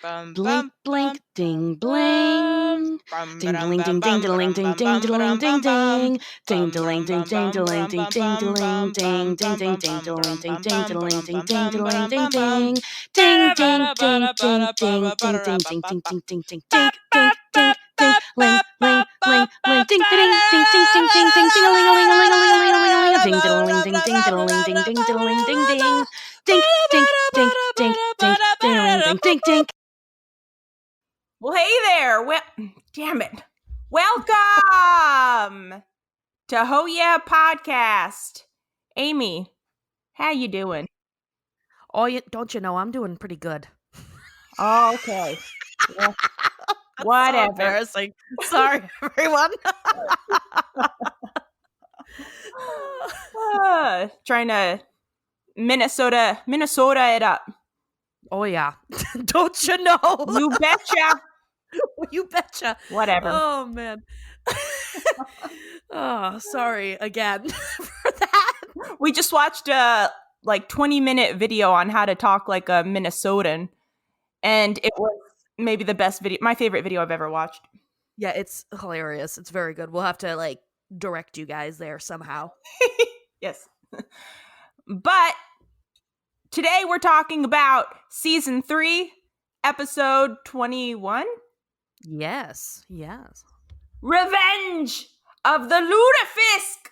Blink, blink, ding, bling. Ding, ding, ding, ding, ding, ding, ding, ding, ding, ding. Ding, ding, ding, ding, ding, ding, ding, ding, ding, ding, ding, ding, ding, ding, ding, ding, ding, ding, ding, ding. Ding, ding, ding, ding, ding, ding, ding, ding, ding, ding, ding, ding, ding, ding, ding, ding, ling, ling, ling, ling, ding, ding, ding, ding, ding, ding, ding, ding, a ling, a ling, a ling, a ling, a ling, a ling, a ling, a ding, diddling, ding, ding, diddling, ding, ding, diddling, ding, ding. Dink, dink, dink, dink, dink, ding, ding, dink, dink. Well, hey there. Well, damn it. Welcome to Ho Yeah Podcast. Amy, how you doing? Oh, don't you know, I'm doing pretty good. Oh, okay. Yeah. Whatever. So embarrassing. Sorry, everyone. Trying to Minnesota it up. Oh, yeah. Don't you know? You betcha. You betcha. Whatever. Oh, man. Oh, sorry again for that. We just watched a 20-minute video on how to talk like a Minnesotan, and it was maybe the best video, my favorite video I've ever watched. Yeah, it's hilarious. It's very good. We'll have to direct you guys there somehow. Yes. But today we're talking about season 3, episode 21. Yes. Revenge of the Lutefisk.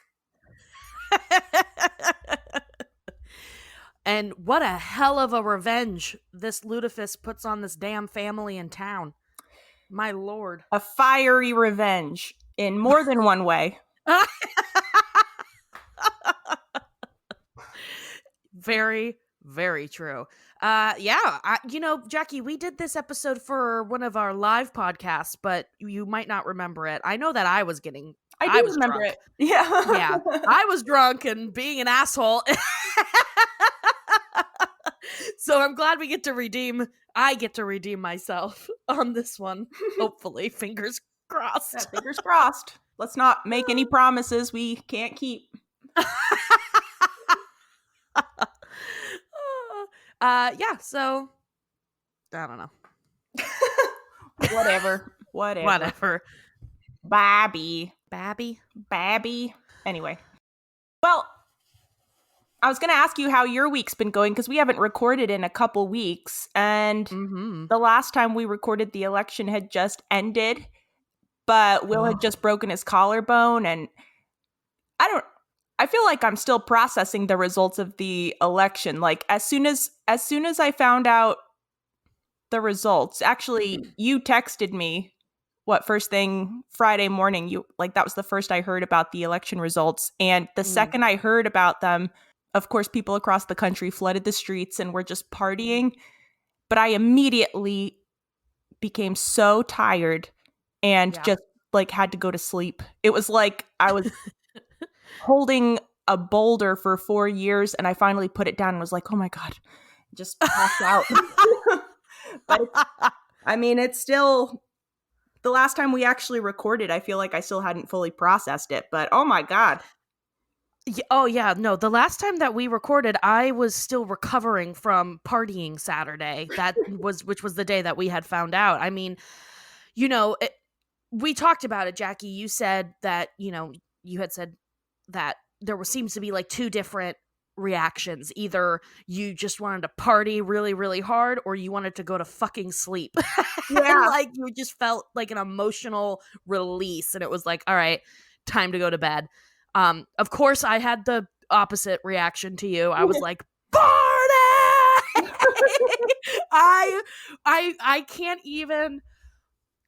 And what a hell of a revenge this Lutefisk puts on this damn family in town. My lord. A fiery revenge in more than one way. Very, very true. Jackie, we did this episode for one of our live podcasts, but you might not remember it. I know that I was remember drunk. It. Yeah. Yeah. I was drunk and being an asshole. So I'm glad I get to redeem myself on this one. Hopefully. Fingers crossed. Yeah, fingers crossed. Let's not make any promises we can't keep. So I don't know. Whatever. Babby. Anyway. Well, I was going to ask you how your week's been going because we haven't recorded in a couple weeks, and the last time we recorded, the election had just ended, but Will had just broken his collarbone, and I feel like I'm still processing the results of the election. Like as soon as I found out the results, actually you texted me first thing Friday morning, that was the first I heard about the election results. And the second I heard about them, of course, people across the country flooded the streets and were just partying. But I immediately became so tired and just had to go to sleep. It was like I was holding a boulder for 4 years, and I finally put it down and was like, oh my God, just passed out. But it's still, the last time we actually recorded, I feel like I still hadn't fully processed it, but oh my God. Oh yeah, no, the last time that we recorded, I was still recovering from partying Saturday. Which was the day that we had found out. I mean, we talked about it, Jackie. You said that, you had said that there seems to be two different reactions. Either you just wanted to party really, really hard, or you wanted to go to fucking sleep. Yeah. You just felt like an emotional release, and it was like, all right, time to go to bed. Of course, I had the opposite reaction to you. I was like, party! I can't even.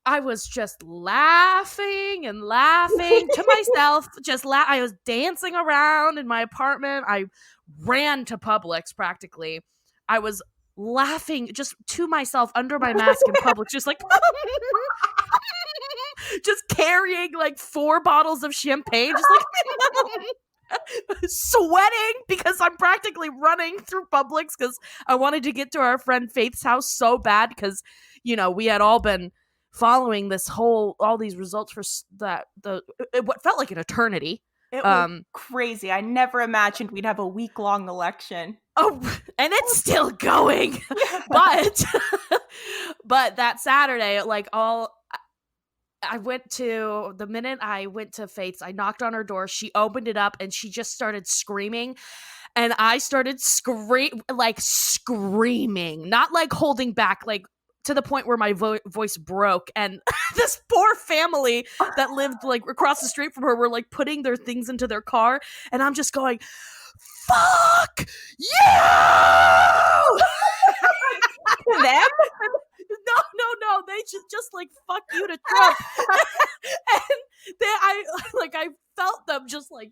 I was just laughing and laughing to myself. I was dancing around in my apartment. I ran to Publix practically. I was laughing just to myself under my mask in Publix, just just carrying 4 bottles of champagne, just sweating because I'm practically running through Publix because I wanted to get to our friend Faith's house so bad because, we had all been following all these results for what felt like an eternity. It was crazy. I never imagined we'd have a week-long election. Oh, and it's still going. But But that Saturday, like the minute I went to Faith's, I knocked on her door. She opened it up and she just started screaming. And I started screaming, not like holding back, like to the point where my voice broke. And this poor family that lived like across the street from her were like putting their things into their car. And I'm just going, fuck you! Them? No. They just like, fuck you to Trump. And I felt them just like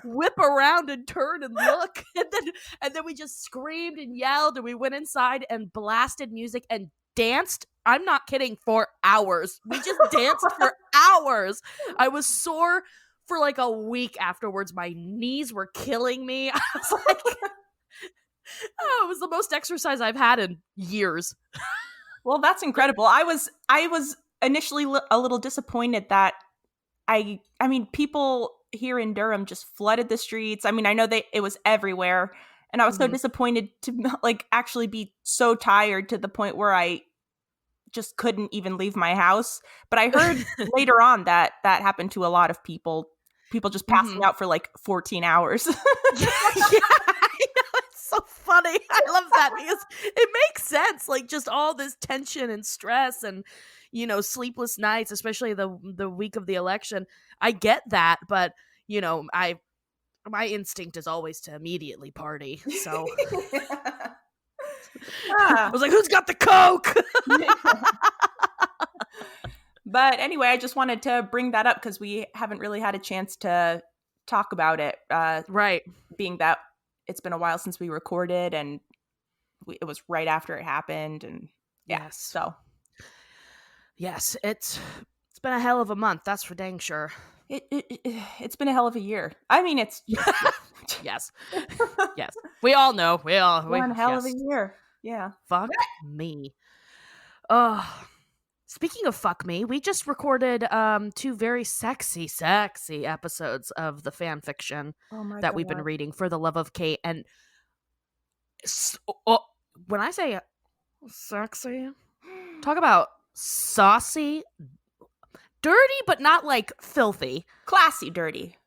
whip around and turn and look. And then we just screamed and yelled, and we went inside and blasted music and danced. I'm not kidding, for hours. We just danced for hours. I was sore for like a week afterwards. My knees were killing me. I was like, it was the most exercise I've had in years. Well, that's incredible. I was initially a little disappointed that I mean, people here in Durham just flooded the streets. I mean, I know it was everywhere, and I was so disappointed to like actually be so tired to the point where I just couldn't even leave my house. But I heard later on that happened to a lot of people just passing out for like 14 hours. Yeah, I know, it's so funny. I love that because it makes sense. Like just all this tension and stress and, you know, sleepless nights, especially the week of the election. I get that, but you know, my instinct is always to immediately party. So I was like, who's got the Coke? But anyway, I just wanted to bring that up because we haven't really had a chance to talk about it. Right. Being that it's been a while since we recorded, and it was right after it happened, and yes. So yes, it's been a hell of a month. That's for dang sure. It's been a hell of a year. I mean, it's yes. We all know. One hell of a year. Yeah. Fuck me. Speaking of fuck me, we just recorded 2 very sexy episodes of the fan fiction that we've been reading, For the Love of Kate. And when I say sexy, talk about saucy, dirty, but not like filthy. Classy dirty.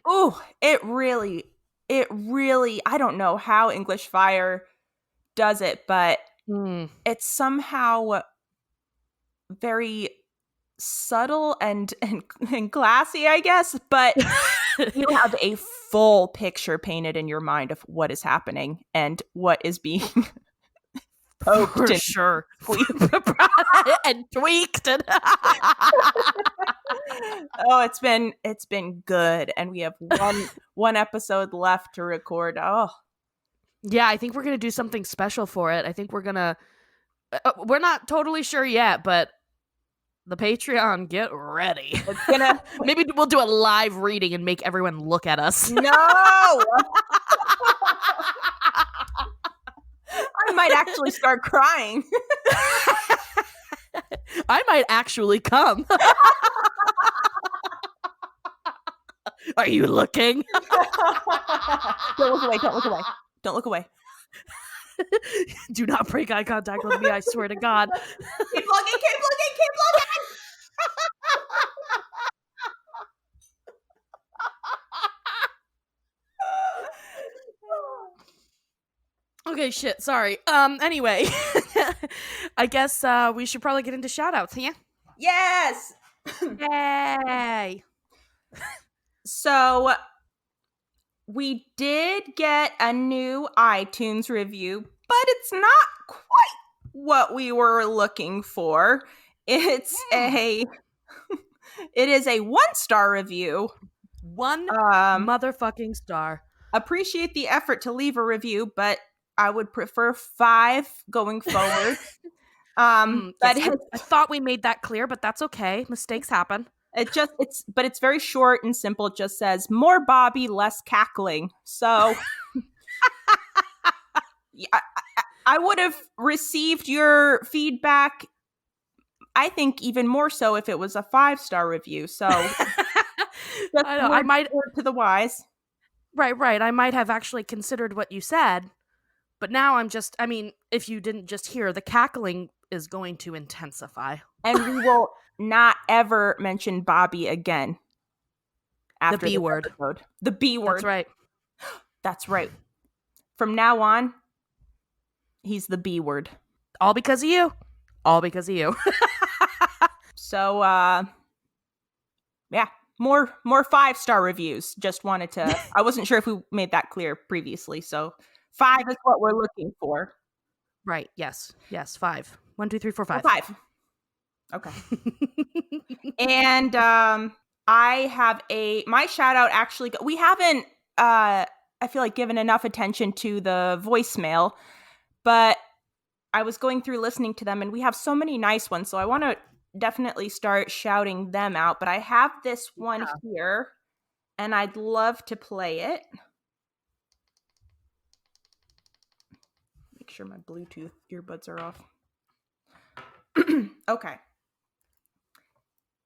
Ooh, it really, I don't know how English Fire does it, but it's somehow very subtle and classy, I guess, but you have a full picture painted in your mind of what is happening and what is being poked for and sure and tweaked and oh, it's been good, and we have one episode left to record. Oh yeah, I think we're gonna do something special for it. I think we're gonna we're not totally sure yet, but the Patreon, get ready. It's gonna maybe we'll do a live reading and make everyone look at us. No. I might actually start crying. I might actually come. Are you looking? Don't look away. Do not break eye contact with me, I swear to God. Keep looking. Okay, shit, sorry. Anyway, I guess we should probably get into shout-outs, yeah? Yes! Yay! So, we did get a new iTunes review, but it's not quite what we were looking for. It is a 1-star review. One motherfucking star. Appreciate the effort to leave a review, but I would prefer 5 going forward. Yes, I thought we made that clear, but that's okay. Mistakes happen. It's very short and simple. It just says more Bobby, less cackling. So I would have received your feedback, I think, even more so if it was a 5-star review. So I might to the wise. Right. I might have actually considered what you said, But now I mean, if you didn't just hear, the cackling is going to intensify. And we will not ever mention Bobby again. After The B word. Episode. The B word. That's right. That's right. From now on, he's the B word. All because of you. All because of you. So, yeah, more 5-star reviews. Just wanted to, I wasn't sure if we made that clear previously. So 5 is what we're looking for. Right. Yes. 5. 1, 2, 3, 4, 5. 5. Okay. And I have my shout out actually, we haven't, I feel like given enough attention to the voicemail, but I was going through listening to them and we have so many nice ones. So I want to definitely start shouting them out, but I have this one here and I'd love to play it. Make sure my Bluetooth earbuds are off. Okay.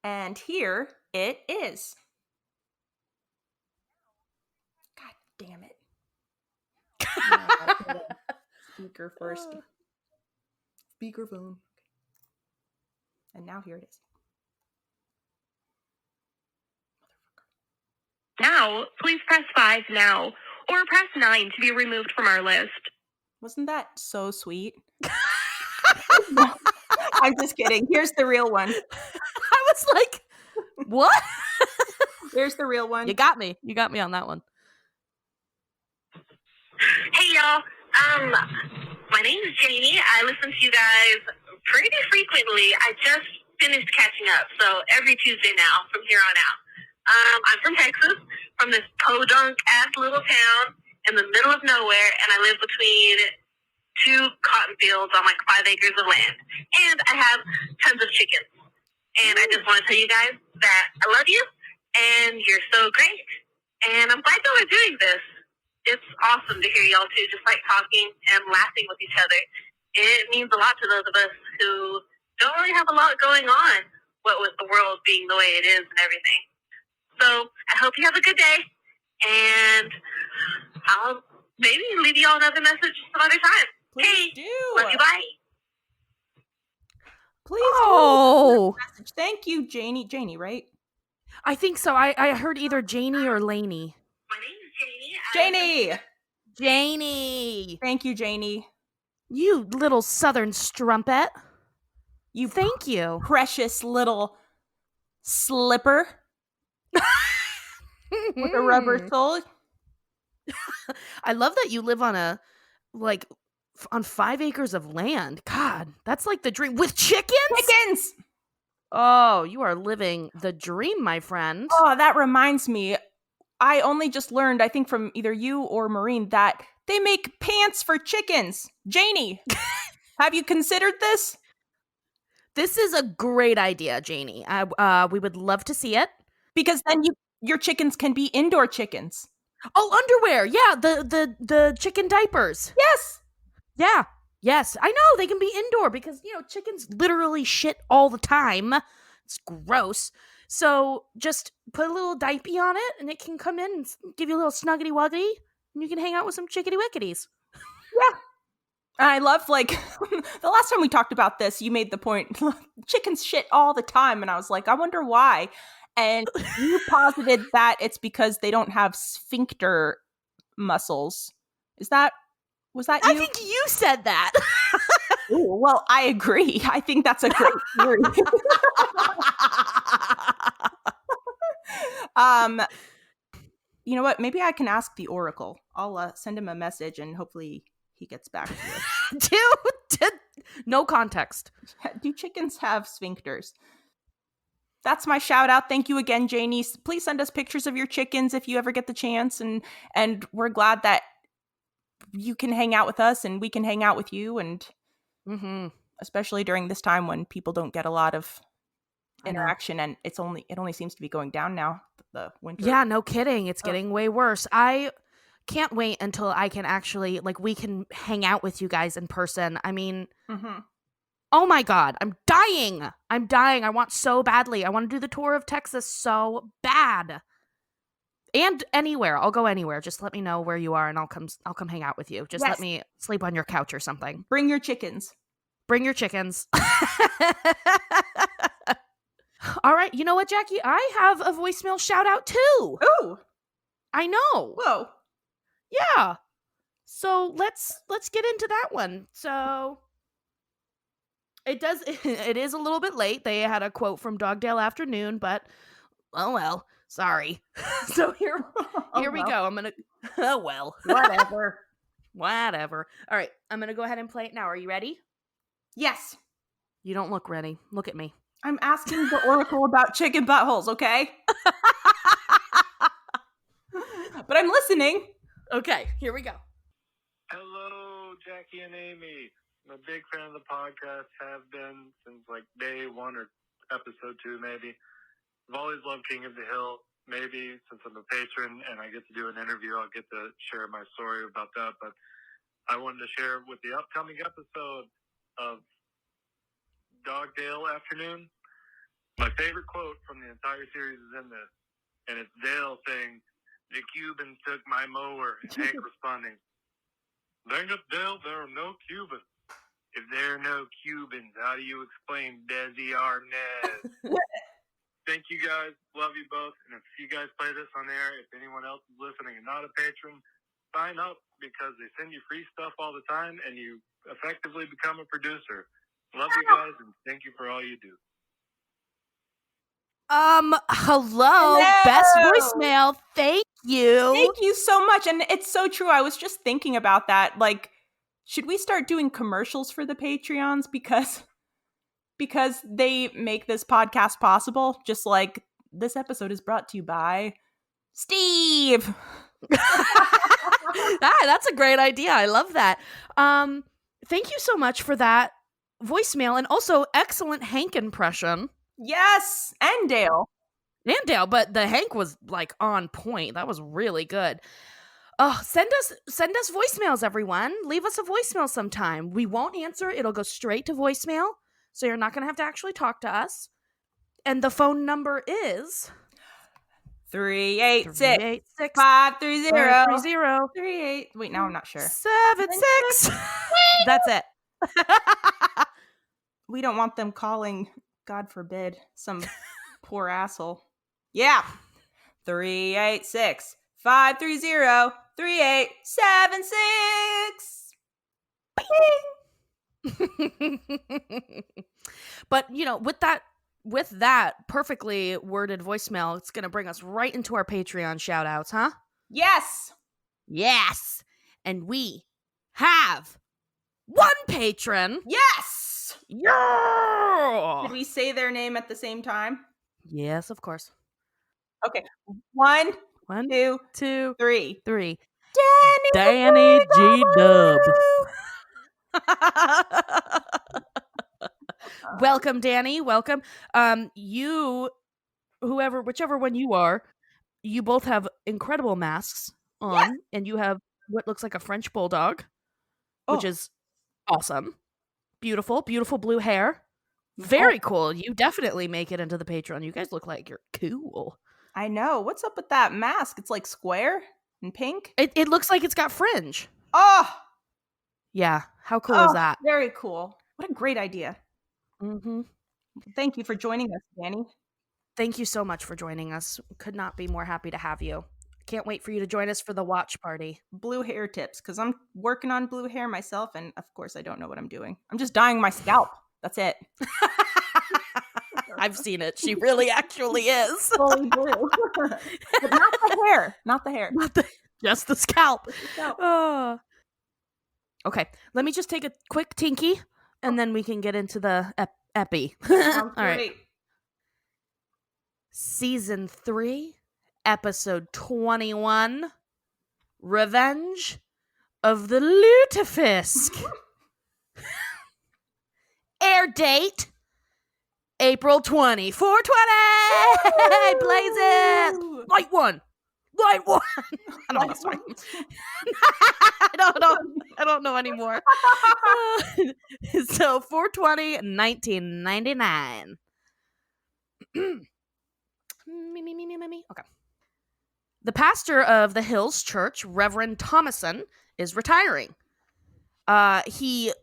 And here it is. God damn it. Speaker first. Speakerphone. And now here it is. Now, please press 5 now, or press 9 to be removed from our list. Wasn't that so sweet? I'm just kidding. Here's the real one. I was like, what? Here's the real one. You got me. You got me on that one. Hey, y'all. My name is Janie. I listen to you guys pretty frequently. I just finished catching up, so every Tuesday now from here on out. I'm from Texas, from this podunk-ass little town in the middle of nowhere, and I live between 2 cotton fields on like 5 acres of land. And I have tons of chickens. And I just want to tell you guys that I love you, and you're so great. And I'm glad y'all are doing this. It's awesome to hear y'all two just like talking and laughing with each other. It means a lot to those of us who don't really have a lot going on, what with the world being the way it is and everything. So I hope you have a good day, and I'll maybe leave you all another message some other time. Please hey, do. Love you, bye. Please Oh. do. Thank you, Janie. Janie, right? I think so. I heard either Janie or Lainey. My name is Janie. Janie! Janie! Thank you, Janie. You little southern strumpet. You Thank you. precious little slipper with a rubber sole. I love that you live on on 5 acres of land. God, that's like the dream. With chickens? Chickens! Oh, you are living the dream, my friend. Oh, that reminds me. I only just learned, I think from either you or Maureen, that they make pants for chickens. Janie, have you considered this? This is a great idea, Janie. We would love to see it. Because then your chickens can be indoor chickens. Oh, underwear. Yeah, the chicken diapers. Yes. Yeah. Yes, I know they can be indoor because, chickens literally shit all the time. It's gross. So just put a little diaper on it and it can come in and give you a little snuggety wuggity and you can hang out with some chickity wickities. Yeah. I love, the last time we talked about this, you made the point, chickens shit all the time. And I was like, I wonder why. And you posited that it's because they don't have sphincter muscles. Was that you? I think you said that. Ooh, well, I agree. I think that's a great theory. You know what? Maybe I can ask the Oracle. I'll send him a message and hopefully he gets back to you. Dude, no context. Do chickens have sphincters? That's my shout out. Thank you again, Janie. Please send us pictures of your chickens if you ever get the chance. And we're glad that you can hang out with us and we can hang out with you. And especially during this time when people don't get a lot of interaction and it only seems to be going down now, the winter. Yeah, no kidding. It's getting way worse. I can't wait until I can actually, we can hang out with you guys in person. I mean, oh my God, I'm dying. I want so badly. I want to do the tour of Texas so bad. And anywhere. I'll go anywhere. Just let me know where you are and I'll come hang out with you. Just let me sleep on your couch or something. Bring your chickens. Bring your chickens. All right. You know what, Jackie? I have a voicemail shout out too. Ooh. I know. Whoa. Yeah. So let's get into that one. So it is a little bit late. They had a quote from Dogdale Afternoon, but oh well. Sorry. So here we go. I'm gonna whatever. Whatever. All right, I'm gonna go ahead and play it now. Are you ready? Yes. You don't look ready. Look at me. I'm asking the oracle about chicken buttholes, okay? But I'm listening. Okay, here we go. Hello, Jackie and Amy. I'm a big fan of the podcast, have been since like day 1 or episode 2 maybe. I've always loved King of the Hill. Maybe since I'm a patron and I get to do an interview, I'll get to share my story about that. But I wanted to share with the upcoming episode of Dogdale Afternoon. My favorite quote from the entire series is in this. And it's Dale saying, "The Cubans took my mower." And Hank responding, "Dang it, Dale, there are no Cubans. If there are no Cubans, how do you explain Desi Arnaz?" Thank you guys. Love you both. And if you guys play this on air, if anyone else is listening and not a patron, sign up because they send you free stuff all the time and you effectively become a producer. Love you guys and thank you for all you do. Hello. Best voicemail. Thank you. Thank you so much. And it's so true. I was just thinking about that. Like, should we start doing commercials for the Patreons? Because they make this podcast possible. Just like this episode is brought to you by Steve. That's a great idea. I love that. Thank you so much for that voicemail and also excellent Hank impression. Yes, and Dale. But the Hank was like on point. That was really good. Oh, send us voicemails, everyone. Leave us a voicemail sometime. We won't answer. It'll go straight to voicemail. So you're not going to have to actually talk to us. And the phone number is 386 530 38. Wait, now I'm not sure. 76. That's it. We don't want them calling, God forbid, some poor asshole. Yeah. 386 530 3876. But with that perfectly worded voicemail, it's gonna bring us right into our Patreon shout outs, huh? Yes. And we have one patron. Yes. Yeah. Did we say their name at the same time? Yes, of course. Okay. One, 2, 3. Danny G. Dub. Welcome, Danny. Welcome. Whichever one you are, you both have incredible masks on, and you have what looks like a French bulldog, which is awesome. Beautiful, beautiful blue hair. Very cool. You definitely make it into the Patreon. You guys look like you're cool. I know. What's up with that mask? It's like square and pink. It looks like it's got fringe. Oh! Yeah. How cool is that? Very cool. What a great idea. Mm-hmm. Thank you for joining us, Danny. Thank you so much for joining us. Could not be more happy to have you. Can't wait for you to join us for the watch party. Blue hair tips, because I'm working on blue hair myself, and of course I don't know what I'm doing. I'm just dyeing my scalp. That's it. I've seen it. She really actually is. Fully blue. But not the hair. Not the hair. Just the scalp. Okay, let me just take a quick tinky, and then we can get into the epi. All right. Season 3, episode 21, Revenge of the Lutefisk. Air date, April 20, 420! Blaze it! Light one! I don't know. Sorry. I don't know anymore. So 420, 1999. Me. Okay. The pastor of the Hills Church, Reverend Thomason, is retiring. He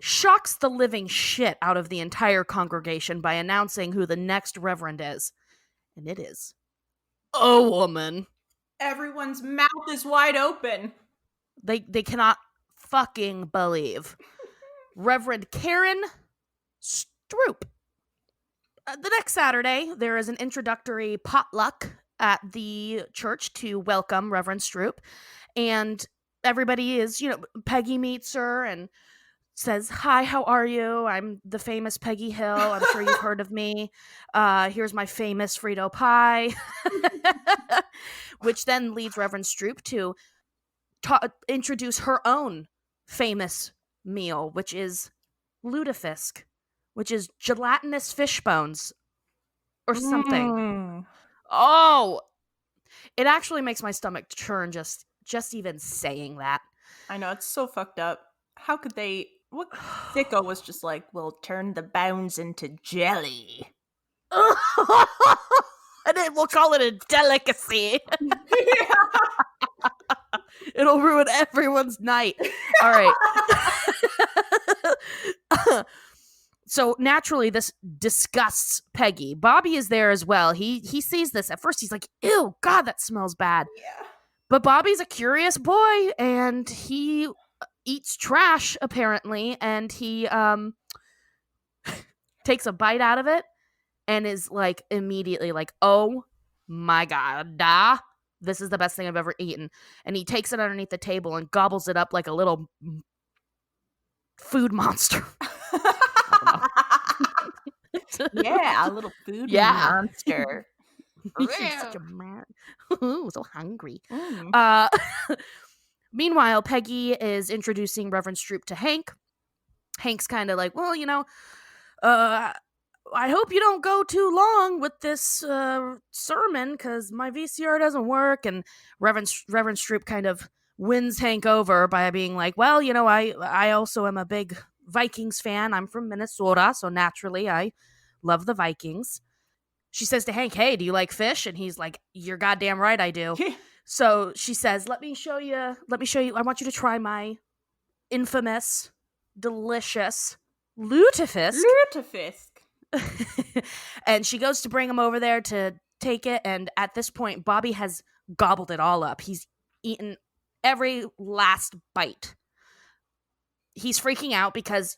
shocks the living shit out of the entire congregation by announcing who the next reverend is. And it is a woman. Everyone's mouth is wide open. They cannot fucking believe. Reverend Karen Stroup. The next Saturday, there is an introductory potluck at the church to welcome Reverend Stroup. And everybody is, Peggy meets her and says, "Hi, how are you? I'm the famous Peggy Hill. I'm sure you've heard of me. Here's my famous Frito pie." Which then leads Reverend Stroup to introduce her own famous meal, which is Lutefisk, which is gelatinous fish bones or something. Oh, it actually makes my stomach churn just even saying that. I know, it's so fucked up. How could they? What sicko was just like, we'll turn the bones into jelly. And then we'll call it a delicacy. It'll ruin everyone's night. All right. So naturally, this disgusts Peggy. Bobby is there as well. He sees this. At first, he's like, "Ew, God, that smells bad." Yeah. But Bobby's a curious boy, and he eats trash, apparently, and he takes a bite out of it and is like immediately like, "Oh my God, this is the best thing I've ever eaten." And he takes it underneath the table and gobbles it up like a little food monster. Yeah, a little food monster. He's such a man. Ooh, so hungry. Mm. Meanwhile, Peggy is introducing Reverend Stroup to Hank. Hank's kind of like, "Well, I hope you don't go too long with this sermon because my VCR doesn't work." And Reverend Stroup kind of wins Hank over by being like, "Well, I also am a big Vikings fan. I'm from Minnesota, so naturally I love the Vikings." She says to Hank, "Hey, do you like fish?" And he's like, "You're goddamn right I do." So she says, let me show you. I want you to try my infamous, delicious Lutefisk. And she goes to bring him over there to take it. And at this point, Bobby has gobbled it all up. He's eaten every last bite. He's freaking out because,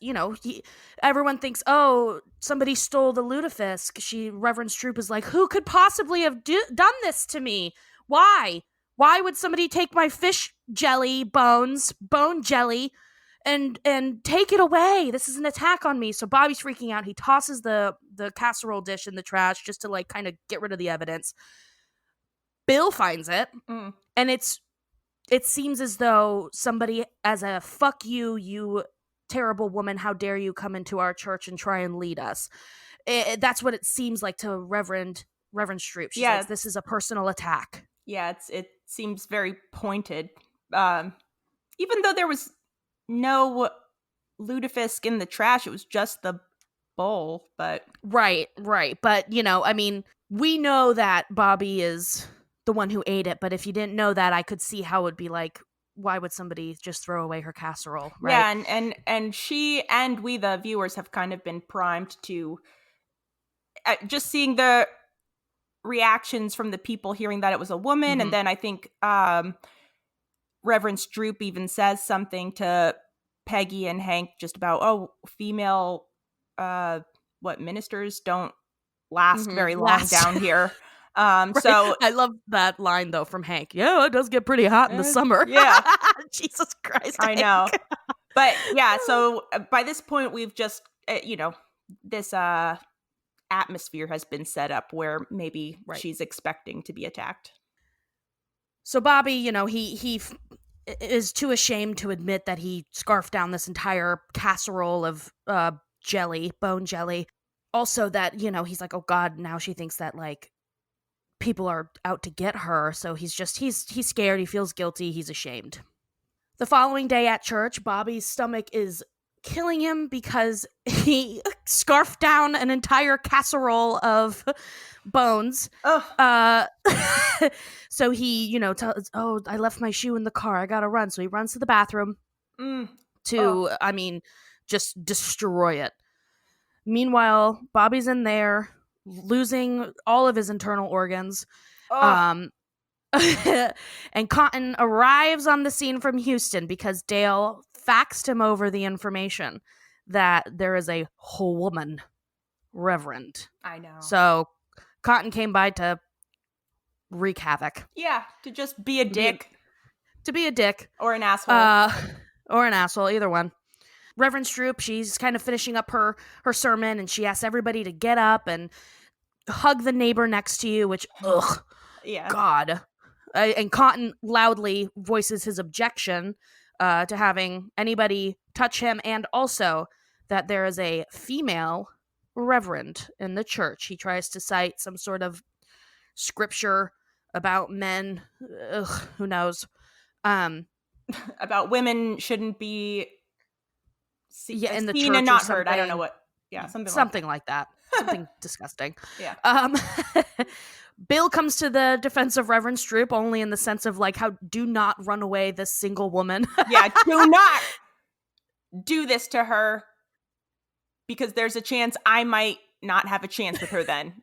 everyone thinks, "Oh, somebody stole the Lutefisk." Reverend Stroup is like, "Who could possibly have done this to me? Why? Why would somebody take my fish jelly bone jelly, and take it away? This is an attack on me." So Bobby's freaking out. He tosses the casserole dish in the trash just to kind of get rid of the evidence. Bill finds it, and it seems as though somebody, as a "fuck you, you terrible woman, how dare you come into our church and try and lead us." That's what it seems like to Reverend Stroup. She's like, "This is a personal attack." Yeah, it seems very pointed. Even though there was no Lutefisk in the trash, it was just the bowl, but... Right. But, we know that Bobby is the one who ate it, but if you didn't know that, I could see how it would be like, why would somebody just throw away her casserole, right? Yeah, and she and we, the viewers, have kind of been primed to just seeing the reactions from the people hearing that it was a woman, and then I think Reverend Stroup even says something to Peggy and Hank just about, female ministers don't last very long down here. Right. So I love that line though from Hank. "Yeah, it does get pretty hot in the summer." Yeah. Jesus Christ. I know. But yeah, so by this point we've just this atmosphere has been set up where maybe she's expecting to be attacked. So Bobby, he is too ashamed to admit that he scarfed down this entire casserole of jelly, bone jelly. Also that, he's like, "Oh God, now she thinks that people are out to get her." So he's scared, he feels guilty, he's ashamed. The following day at church, Bobby's stomach is killing him because he scarfed down an entire casserole of bones. So he, tells, oh, I left my shoe in the car. I gotta run. So he runs to the bathroom to, just destroy it. Meanwhile, Bobby's in there losing all of his internal organs. And Cotton arrives on the scene from Houston because Dale faxed him over the information that there is a whole woman reverend. I know. So Cotton came by to wreak havoc. Yeah, to just be a dick. To be a dick. Or an asshole. Or an asshole, either one. Reverend Stroup, she's kind of finishing up her sermon, and she asks everybody to get up and hug the neighbor next to you, which, ugh, yeah, God. And Cotton loudly voices his objection to having anybody touch him, and also that there is a female reverend in the church. He tries to cite some sort of scripture about men. Ugh, who knows? About women shouldn't be in the seen church and not heard. I don't know what. Yeah, something like that. Something disgusting. Yeah. Bill comes to the defense of Reverend Stroup only in the sense of how do not run away this single woman. Yeah, do not do this to her because there's a chance I might not have a chance with her then.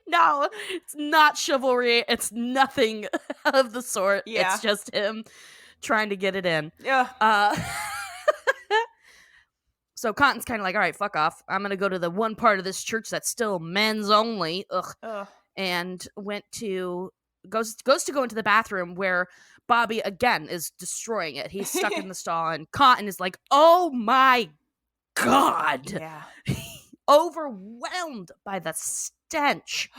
No, it's not chivalry. It's nothing of the sort. Yeah. It's just him trying to get it in. Yeah. So Cotton's kind of all right, fuck off. I'm going to go to the one part of this church that's still men's only. Ugh. And goes to go into the bathroom where Bobby, again, is destroying it. He's stuck in the stall, and Cotton is like, oh my God. Yeah. Overwhelmed by the stench.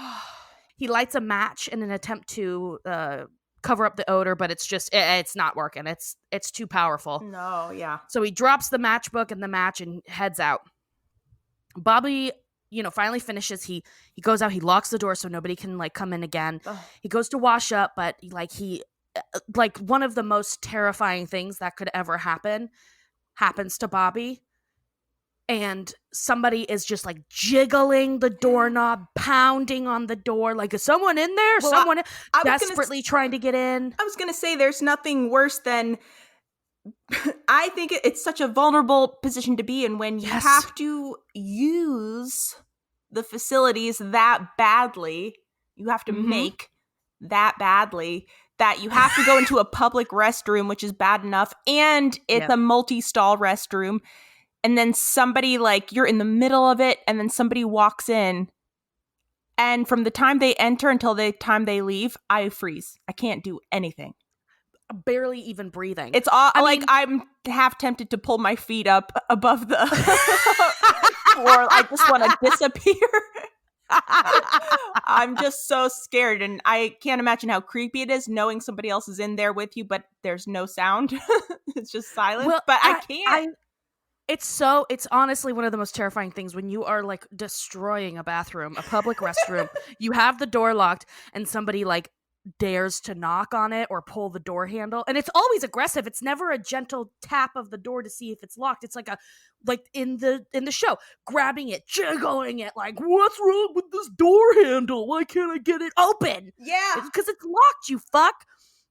He lights a match in an attempt to cover up the odor, but it's not working. It's too powerful. No, yeah. So he drops the matchbook and the match and heads out. Bobby, finally finishes. He goes out, he locks the door so nobody can come in again. Ugh. He goes to wash up, but he one of the most terrifying things that could ever happen happens to Bobby. And somebody is just jiggling the doorknob, pounding on the door. Is someone in there? Well, someone I desperately trying to get in. I was going to say there's nothing worse than I think it's such a vulnerable position to be in when you have to use the facilities that badly. You have to make that badly that you have to go into a public restroom, which is bad enough. And it's a multi-stall restroom. And then somebody, you're in the middle of it, and then somebody walks in. And from the time they enter until the time they leave, I freeze. I can't do anything. Barely even breathing. It's all I'm half tempted to pull my feet up above the floor. I just want to disappear. I'm just so scared, and I can't imagine how creepy it is knowing somebody else is in there with you, but there's no sound. It's just silence. Well, but I can't. It's honestly one of the most terrifying things when you are destroying a bathroom, a public restroom. You have the door locked and somebody dares to knock on it or pull the door handle, and it's always aggressive. It's never a gentle tap of the door to see if it's locked. It's in the show, grabbing it, jiggling it, what's wrong with this door handle? Why can't I get it open? Yeah, because it's locked, you fuck.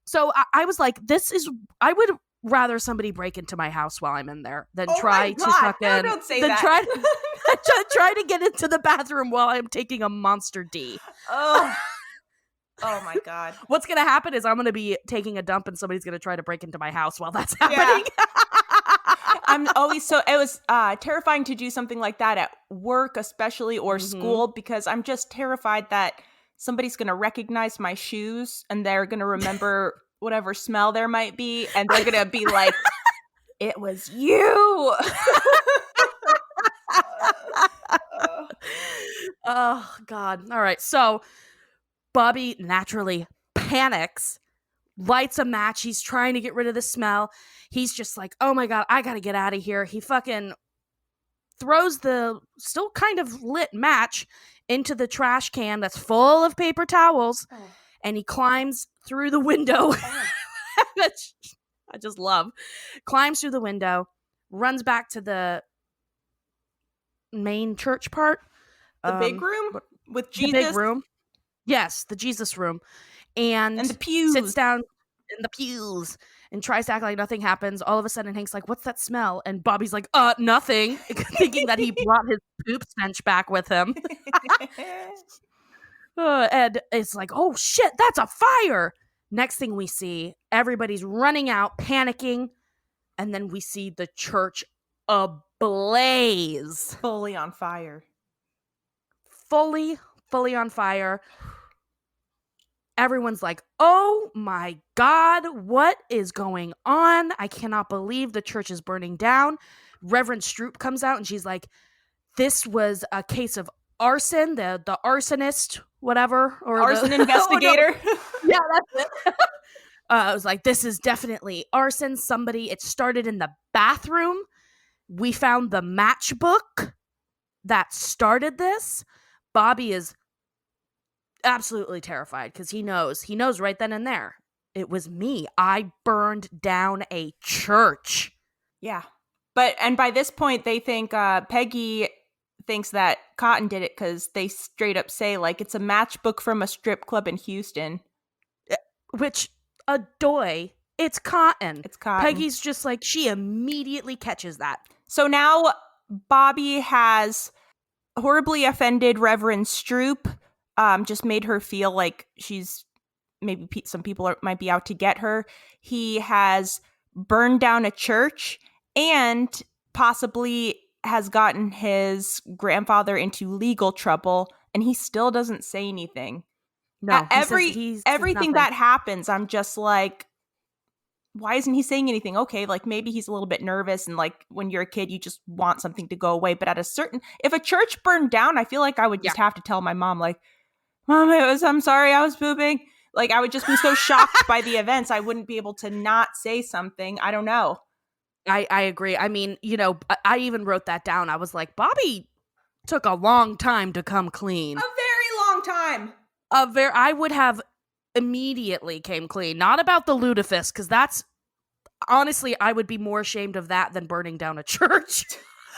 So I was like, I would rather somebody break into my house while I'm in there than try to fucking no, don't say than that. try to get into the bathroom while I'm taking a monster D. Oh my God. What's gonna happen is I'm gonna be taking a dump and somebody's gonna try to break into my house while that's happening. Yeah. It was terrifying to do something like that at work, especially, or school, because I'm just terrified that somebody's gonna recognize my shoes and they're gonna remember whatever smell there might be, and they're gonna be like, it was you. Oh God. All right, so Bobby naturally panics, lights a match. He's trying to get rid of the smell. He's just like, oh my God, I gotta get out of here. He fucking throws the still kind of lit match into the trash can that's full of paper towels. And he climbs through the window, which I just love. Climbs through the window, runs back to the main church part. The big room with Jesus? The big room. Yes, the Jesus room. And the pews. Sits down in the pews and tries to act like nothing happens. All of a sudden, Hank's like, what's that smell? And Bobby's like, nothing. Thinking that he brought his poop stench back with him. And it's like, oh shit, that's a fire. Next thing we see, everybody's running out, panicking. And then we see the church ablaze. Fully on fire. Fully on fire. Everyone's like, oh my God, what is going on? I cannot believe the church is burning down. Reverend Stroup comes out and she's like, this was a case of arson, the arsonist, whatever. Or arson investigator. Yeah, that's it. I was like, this is definitely arson. It started in the bathroom. We found the matchbook that started this. Bobby is absolutely terrified because he knows right then and there. It was me. I burned down a church. Yeah. And by this point, they think Peggy thinks that Cotton did it because they straight up say, like, it's a matchbook from a strip club in Houston. Which, adoy, it's Cotton. It's Cotton. Peggy's just like, she immediately catches that. So now Bobby has horribly offended Reverend Stroup, just made her feel like she's maybe some people might be out to get her. He has burned down a church and possibly has gotten his grandfather into legal trouble, and he still doesn't say anything. No, everything that happens, I'm just like, why isn't he saying anything? Okay, like maybe he's a little bit nervous, and like when you're a kid, you just want something to go away. But if a church burned down, I feel like I would just have to tell my mom, like, Mom, I'm sorry, I was pooping. Like, I would just be so shocked by the events, I wouldn't be able to not say something. I don't know. I agree. I mean, I even wrote that down. I was like, Bobby took a long time to come clean. A very long time. I would have immediately came clean. Not about the Lutefisk, because that's, honestly, I would be more ashamed of that than burning down a church.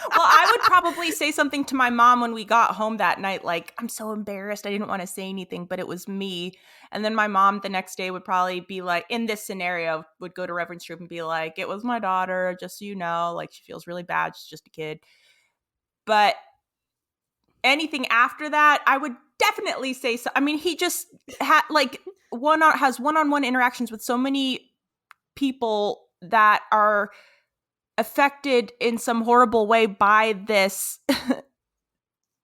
Well, I would probably say something to my mom when we got home that night, like, I'm so embarrassed, I didn't want to say anything, but it was me. And then my mom the next day would probably be like, in this scenario, would go to Reverend Stroup and be like, it was my daughter, just so you know, like, she feels really bad, she's just a kid. But anything after that, I would definitely say so. I mean, he just had like has one-on-one interactions with so many people that are affected in some horrible way by this,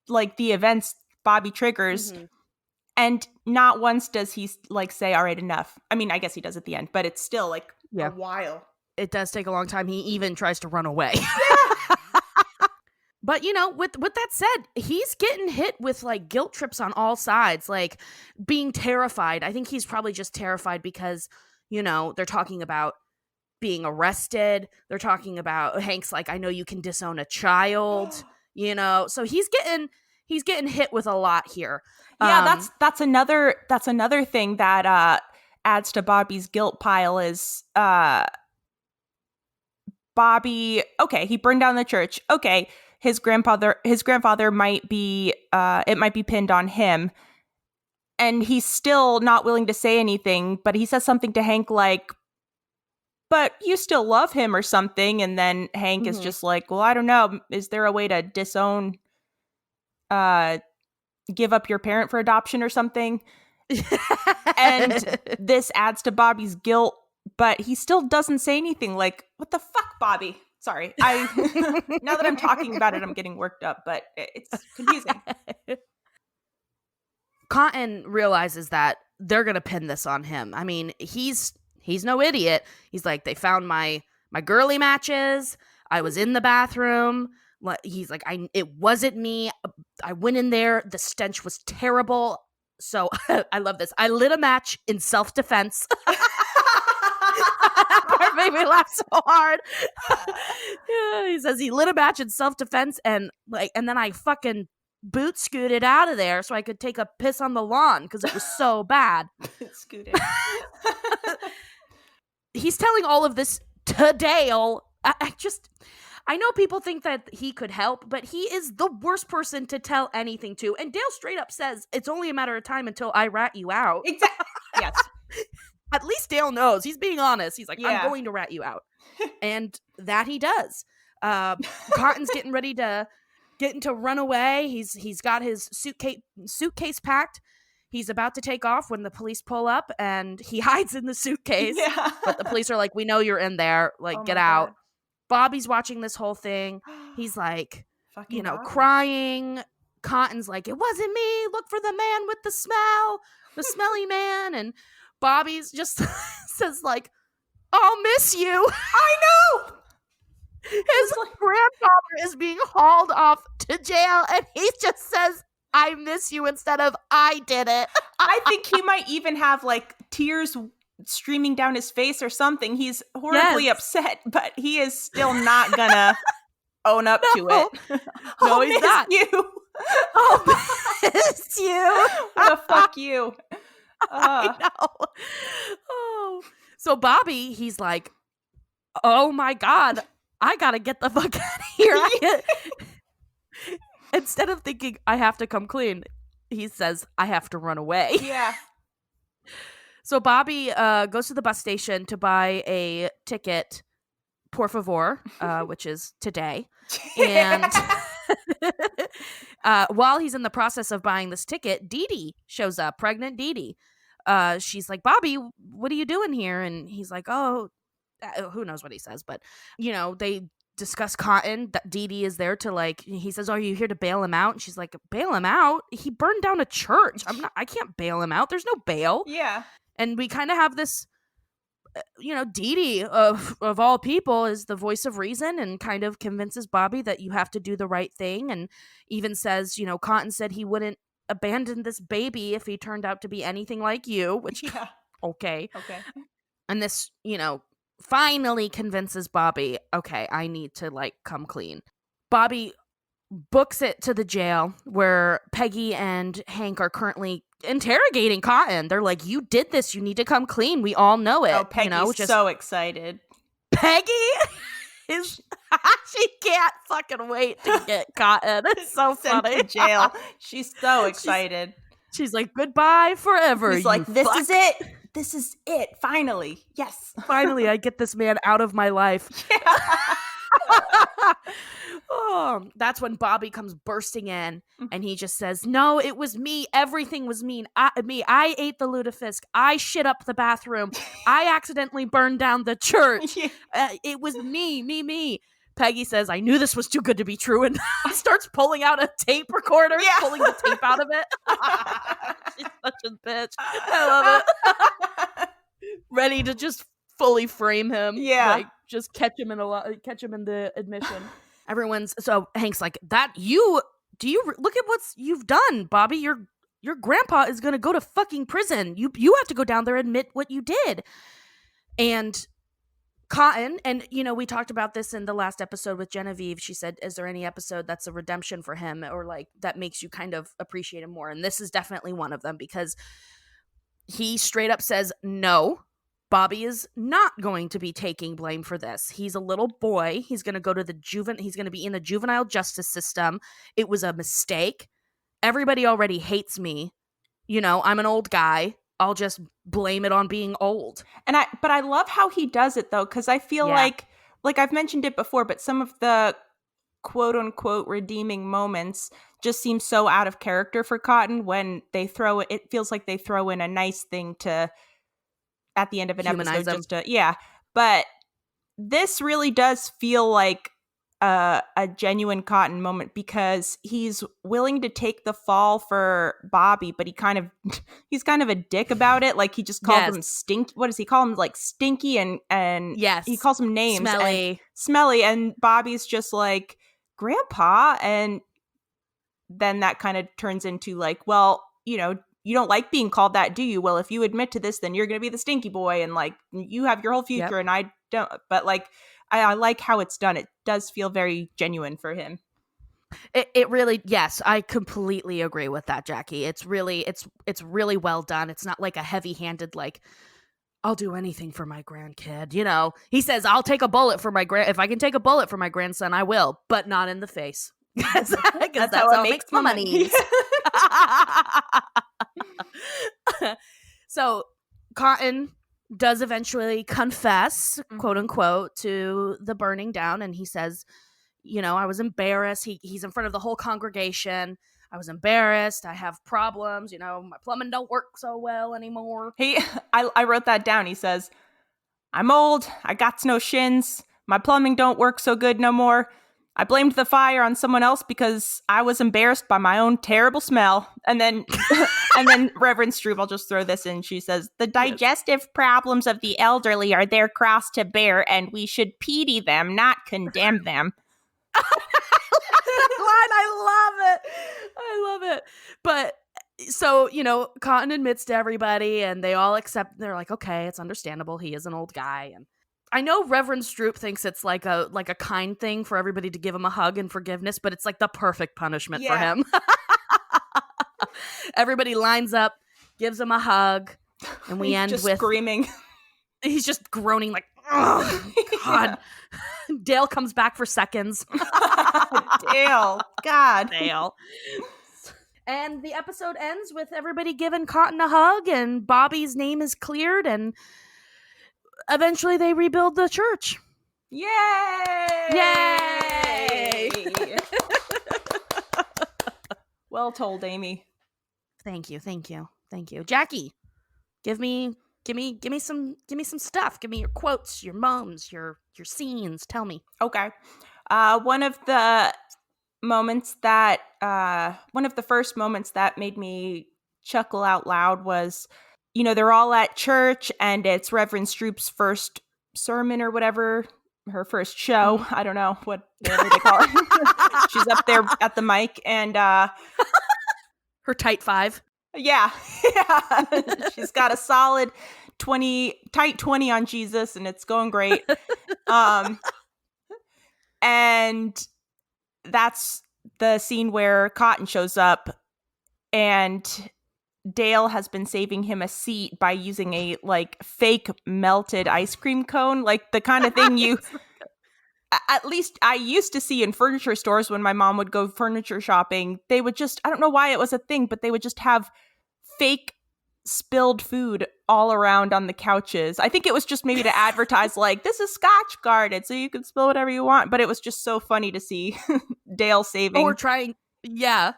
like the events Bobby triggers. Mm-hmm. And not once does he like say, all right, enough. I mean, I guess he does at the end, but it's still like a while. It does take a long time. He even tries to run away. But, with that said, he's getting hit with, like, guilt trips on all sides, like, being terrified. I think he's probably just terrified because, they're talking about being arrested. They're talking about, Hank's like, I know you can disown a child, So he's getting hit with a lot here. Yeah, that's another thing that adds to Bobby's guilt pile is Bobby, okay, he burned down the church. Okay. His grandfather might be, it might be pinned on him. And he's still not willing to say anything, but he says something to Hank like, but you still love him or something. And then Hank is just like, well, I don't know. Is there a way to disown, give up your parent for adoption or something? And this adds to Bobby's guilt, but he still doesn't say anything. Like, what the fuck, Bobby? Sorry, now that I'm talking about it, I'm getting worked up, but it's confusing. Cotton realizes that they're gonna pin this on him. I mean, he's no idiot. He's like, they found my girly matches. I was in the bathroom. He's like, it wasn't me. I went in there. The stench was terrible. So I love this. I lit a match in self-defense. Part made me laugh so hard. He says he lit a match in self-defense and then I fucking boot scooted out of there so I could take a piss on the lawn because it was so bad. Scooted. He's telling all of this to Dale. I I know people think that he could help, but he is the worst person to tell anything to. And Dale straight up says, it's only a matter of time until I rat you out. Exactly. Yes. At least Dale knows. He's being honest. He's like, Yeah. I'm going to rat you out. And that he does. Cotton's getting ready to run away. He's got his suitcase packed. He's about to take off when the police pull up, and he hides in the suitcase. Yeah. But the police are like, we know you're in there. Like, Oh get my out. God. Bobby's watching this whole thing. He's like, Fucking Bobby. crying. Cotton's like, it wasn't me. Look for the man with the smell, the smelly man. And Bobby's just says like, I'll miss you. I know. His grandfather is being hauled off to jail, and he just says, I miss you instead of I did it. I think he might even have like tears streaming down his face or something. He's horribly upset, but he is still not gonna own up to it. No, he's not. You. I'll miss you. What a fuck you. I know. Oh. So Bobby, he's like, oh my God, I gotta get the fuck out of here. Instead of thinking, I have to come clean, he says, I have to run away. Yeah. So Bobby goes to the bus station to buy a ticket, por favor, which is today. And while he's in the process of buying this ticket, Dee Dee shows up, pregnant Dee Dee. She's like, Bobby, what are you doing here? And he's like, oh, who knows what he says. But, they discuss Cotton. Dee Dee is there to like, he says, are you here to bail him out? And she's like, bail him out? He burned down a church. I can't bail him out. There's no bail. Yeah. And we kind of have this, Dee Dee of all people is the voice of reason and kind of convinces Bobby that you have to do the right thing. And even says, Cotton said he wouldn't abandon this baby if he turned out to be anything like you, which, okay. And this, finally convinces Bobby, okay, I need to like come clean. Bobby books it to the jail where Peggy and Hank are currently interrogating Cotton. They're like, you did this, you need to come clean, we all know it. Oh, Peggy's so excited. Peggy is she can't fucking wait to get Cotton. It's so funny. Sent to jail. She's so excited. She's like, goodbye forever. He's like, this is it finally. Yes. Finally I get this man out of my life. Oh, that's when Bobby comes bursting in and he just says, no, it was me. Everything was me. I ate the Lutefisk. I shit up the bathroom. I accidentally burned down the church. It was me. Peggy says, I knew this was too good to be true, and starts pulling out a tape recorder, pulling the tape out of it. She's such a bitch. I love it. Ready to just fully frame him. Yeah. Like, just catch him in the admission. So Hank's like, look at what you've done, Bobby. Your grandpa is going to go to fucking prison. You have to go down there and admit what you did. And Cotton, and we talked about this in the last episode with Genevieve. She said, is there any episode that's a redemption for him or like that makes you kind of appreciate him more? And this is definitely one of them because he straight up says, no, Bobby is not going to be taking blame for this. He's a little boy. He's going to go to he's going to be in the juvenile justice system. It was a mistake. Everybody already hates me. I'm an old guy. I'll just blame it on being old. But I love how he does it though, because I feel like I've mentioned it before, but some of the quote unquote redeeming moments just seem so out of character for Cotton when it feels like they throw in a nice thing to at the end of an Humanize episode. But this really does feel like a genuine Cotton moment because he's willing to take the fall for Bobby, but he's kind of a dick about it. Like he just calls him stinky. What does he call him? Like stinky and yes, he calls him names. Smelly. And Bobby's just like, Grandpa. And then that kind of turns into like, well, you don't like being called that, do you? Well, if you admit to this, then you're going to be the stinky boy and like you have your whole future and I don't. But like, I like how it's done. It does feel very genuine for him. It really, yes, I completely agree with that, Jackie. It's really well done. It's not like a heavy-handed, like, I'll do anything for my grandkid. You know, he says, I'll take a bullet for my if I can take a bullet for my grandson, I will, but not in the face. Because that's how it makes my money. So Cotton does eventually confess, quote unquote, to the burning down. And he says, you know, I was embarrassed. He's in front of the whole congregation. I was embarrassed. I have problems. You know, my plumbing don't work so well anymore. I wrote that down. He says, I'm old. I got no shins. My plumbing don't work so good no more. I blamed the fire on someone else because I was embarrassed by my own terrible smell. And then Reverend Stroup, I'll just throw this in. She says, the digestive problems of the elderly are their cross to bear, and we should pity them, not condemn them. I love it. But so, you know, Cotton admits to everybody and they all accept. They're like, okay, it's understandable. He is an old guy. And I know Reverend Stroup thinks it's like a kind thing for everybody to give him a hug and forgiveness, but it's like the perfect punishment for him. Everybody lines up, gives him a hug, and we end with screaming. He's just groaning like, oh, God. Dale comes back for seconds. Dale. God. Dale. And the episode ends with everybody giving Cotton a hug, and Bobby's name is cleared, and eventually they rebuild the church. Yay! Yay! Well told, Amy. Thank you. Jackie, give me some stuff. Give me your quotes, your moms, your scenes. Tell me. Okay. One of the first moments that made me chuckle out loud was, you know, they're all at church and it's Reverend Stroup's first sermon or whatever, her first show. I don't know whatever they call it. She's up there at the mic and her tight 5. Yeah. She's got a solid tight 20 on Jesus, and it's going great. And that's the scene where Cotton shows up, and Dale has been saving him a seat by using a fake melted ice cream cone, like the kind of thing you at least I used to see in furniture stores when my mom would go furniture shopping. They would just, I don't know why it was a thing, but they would just have fake spilled food all around on the couches. I think it was just maybe to advertise this is Scotch guarded, so you can spill whatever you want. But it was just so funny to see Dale saving. Or trying, yeah.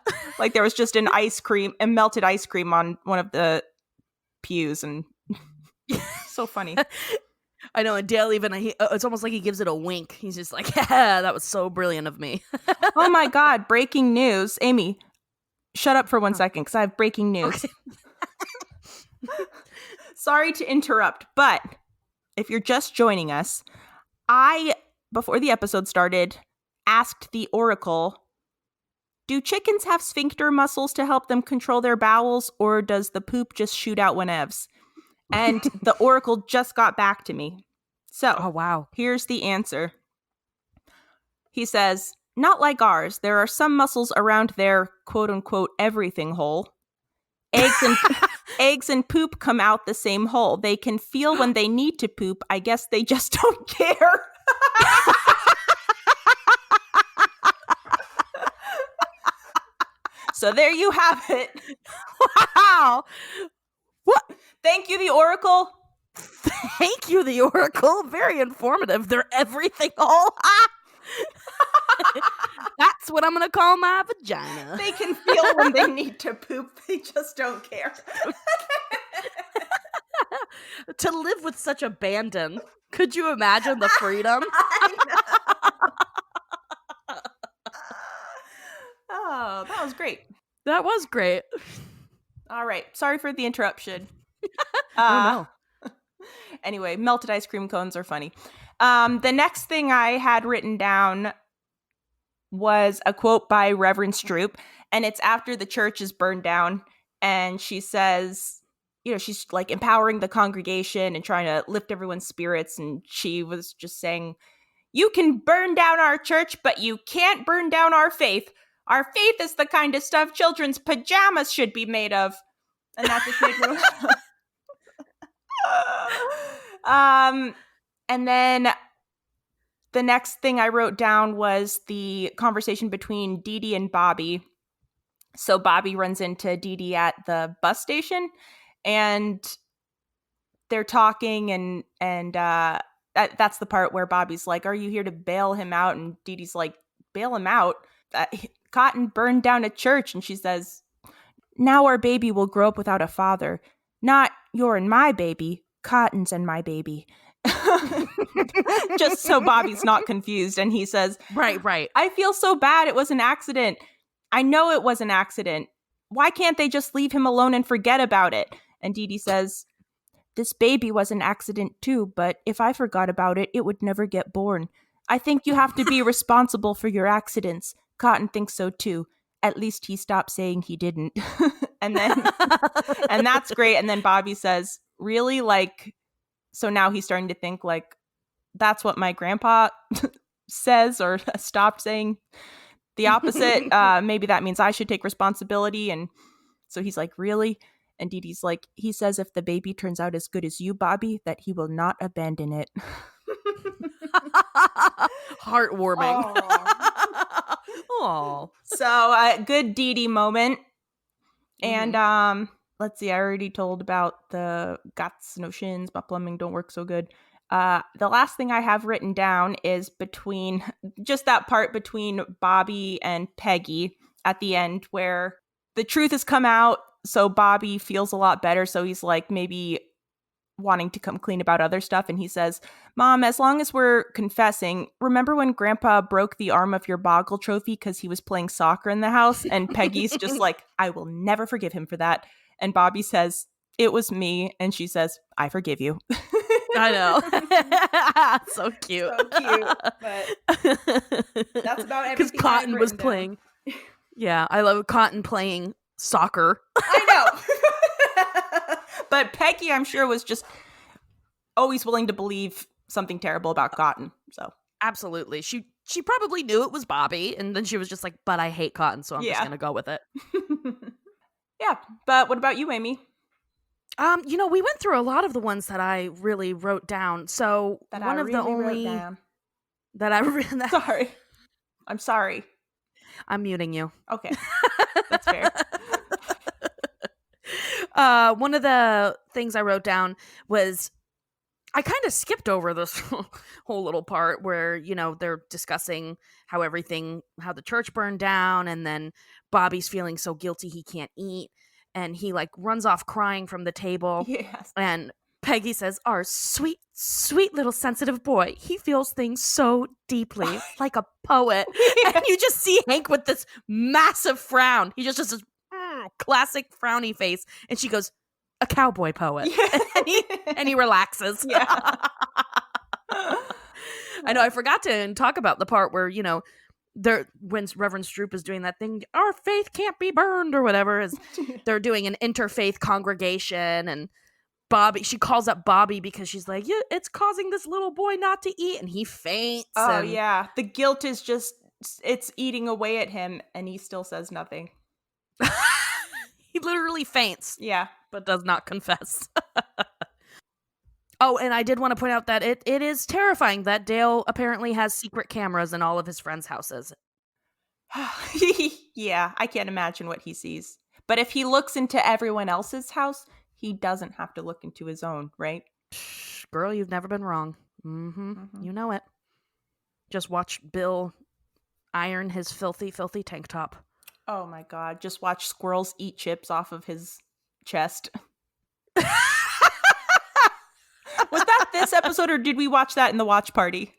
There was just a melted ice cream on one of the pews, and so funny. I know, and Dale it's almost like he gives it a wink. He's just like, yeah, that was so brilliant of me. Oh my God, breaking news. Amy, shut up for 1 second, because I have breaking news. Okay. Sorry to interrupt, but if you're just joining us, I, before the episode started, asked the Oracle, do chickens have sphincter muscles to help them control their bowels, or does the poop just shoot out whenevs? And the Oracle just got back to me. So, oh wow, here's the answer. He says, not like ours. There are some muscles around their quote-unquote everything hole. Eggs and poop come out the same hole. They can feel when they need to poop. I guess they just don't care. So there you have it. Wow. What? Thank you, the Oracle. Thank you, the Oracle. Very informative. They're everything all. That's what I'm going to call my vagina. They can feel when they need to poop. They just don't care. To live with such abandon. Could you imagine the freedom? I know. Oh, that was great. That was great. All right. Sorry for the interruption. Oh, no. Anyway, melted ice cream cones are funny. The next thing I had written down was a quote by Reverend Stroup, and it's after the church is burned down, and she says, you know, she's empowering the congregation and trying to lift everyone's spirits, and she was just saying, you can burn down our church, but you can't burn down our faith. Our faith is the kind of stuff children's pajamas should be made of. And that just made me And then the next thing I wrote down was the conversation between Dee Dee and Bobby. So Bobby runs into Dee Dee at the bus station, and they're talking, and that's the part where Bobby's like, "Are you here to bail him out?" And Dee Dee's like, "Bail him out? Cotton burned down a church." And she says, "Now our baby will grow up without a father. Not your and my baby, Cotton's and my baby." Just so Bobby's not confused. And he says, Right. "I feel so bad. It was an accident. I know it was an accident. Why can't they just leave him alone and forget about it?" And Dee Dee says, "This baby was an accident too, but if I forgot about it, it would never get born. I think you have to be responsible for your accidents. Cotton thinks so too. At least he stopped saying he didn't." And that's great. And then Bobby says, "Really? Like, so now he's starting to think like, that's what my grandpa says, or stopped saying the opposite. Maybe that means I should take responsibility." And so he's like, "Really?" And Dee Dee's like, "He says if the baby turns out as good as you, Bobby, that he will not abandon it." Heartwarming. Oh. So good Dee Dee moment. And let's see, I already told about the guts, no shins, but plumbing don't work so good. The last thing I have written down is between just that part between Bobby and Peggy at the end where the truth has come out. So Bobby feels a lot better. So he's like maybe wanting to come clean about other stuff. And he says, "Mom, as long as we're confessing, remember when Grandpa broke the arm of your Boggle trophy because he was playing soccer in the house?" And Peggy's just like, "I will never forgive him for that." And Bobby says, "It was me." And she says, "I forgive you." I know. So cute. So cute. But that's about everything. Because Cotton was playing. Yeah, I love Cotton playing soccer. I know. But Peggy, I'm sure, was just always willing to believe something terrible about Cotton. So Absolutely. She probably knew it was Bobby, and then she was just like, "But I hate Cotton, so I'm just gonna go with it." Yeah. But what about you, Amy? We went through a lot of the ones that I really wrote down. So That one I of really the only wrote down. that I Sorry. I'm sorry. I'm muting you. Okay. That's fair. One of the things I wrote down was I kind of skipped over this whole little part where, they're discussing how the church burned down, and then Bobby's feeling so guilty he can't eat, and he like runs off crying from the table. Yes. And Peggy says, "Our sweet, sweet little sensitive boy, he feels things so deeply, like a poet." Yeah. And you just see Hank with this massive frown. He just has this classic frowny face. And she goes, "A cowboy poet." Yeah. and he relaxes. Yeah. I know I forgot to talk about the part where, when Reverend Stroup is doing that thing, "Our faith can't be burned," or whatever, is they're doing an interfaith congregation, and she calls up Bobby because she's like, "Yeah, it's causing this little boy not to eat," and he faints. Oh, and yeah. The guilt is just, it's eating away at him, and he still says nothing. He literally faints. Yeah. But does not confess. Oh, and I did want to point out that it is terrifying that Dale apparently has secret cameras in all of his friends' houses. Yeah, I can't imagine what he sees. But if he looks into everyone else's house, he doesn't have to look into his own, right? Girl, you've never been wrong. You know it. Just watch Bill iron his filthy, filthy tank top. Oh my God. Just watch squirrels eat chips off of his chest. Was that this episode, or did we watch that in the watch party?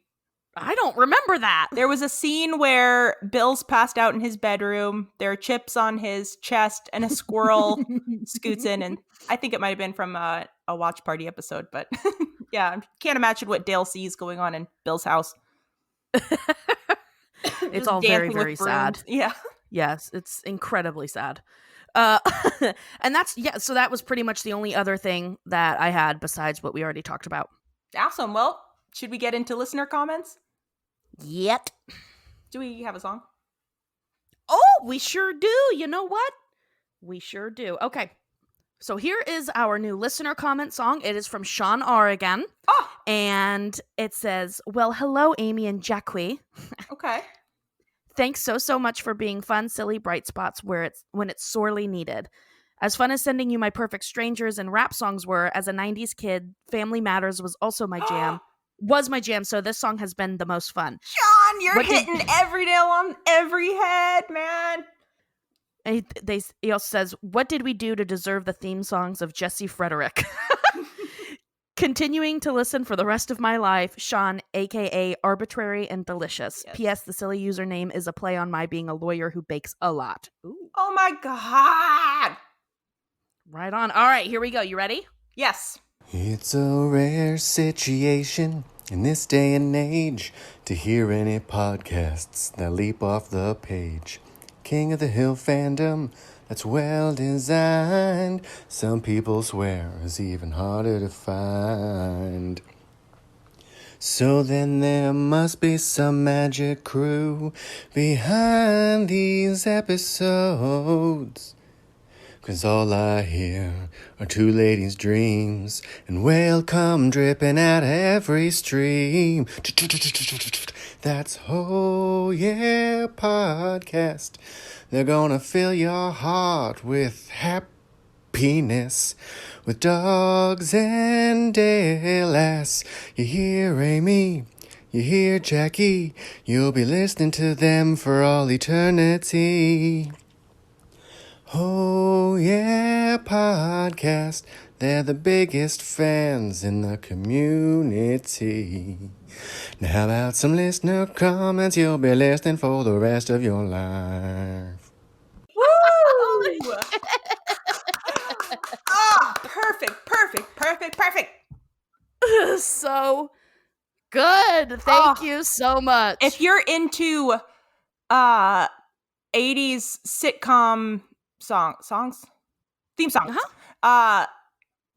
I don't remember that. There was a scene where Bill's passed out in his bedroom. There are chips on his chest, and a squirrel scoots in. And I think it might have been from a watch party episode. But yeah, I can't imagine what Dale sees going on in Bill's house. It's all very, very sad. Yeah. Yes, it's incredibly sad. And so that was pretty much the only other thing that I had besides what we already talked about. Awesome. Well, should we get into listener comments? Yet. Do we have a song? Oh, we sure do. You know what? We sure do. Okay. So here is our new listener comment song. It is from Sean R. again. Oh, And it says, well, hello, Amy and Jackie. okay. Thanks so much for being fun, silly, bright spots when it's sorely needed. As fun as sending you my perfect strangers and rap songs were, as a 90s kid, Family Matters was also my jam. So this song has been the most fun. Sean, you're hitting every nail on every head, man. And he also says, what did we do to deserve the theme songs of Jesse Frederick? Continuing to listen for the rest of my life, Sean, a.k.a. Arbitrary and Delicious. Yes. P.S. The silly username is a play on my being a lawyer who bakes a lot. Ooh. Oh my God. Right on. All right, here we go. You ready? Yes. It's a rare situation in this day and age to hear any podcasts that leap off the page. King of the Hill fandom that's well designed. Some people swear is even harder to find. So then there must be some magic crew behind these episodes. 'Cause all I hear are two ladies' dreams and whale come dripping out every stream. That's Oh Yeah Podcast. They're gonna fill your heart with happiness, with dogs and Dale-ass. You hear Amy, you hear Jackie, you'll be listening to them for all eternity. Oh Yeah Podcast, they're the biggest fans in the community. Now how about some listener comments? You'll be listening for the rest of your life. Woo! Ah, perfect. So good. Thank you so much. If you're into 80s sitcom theme songs,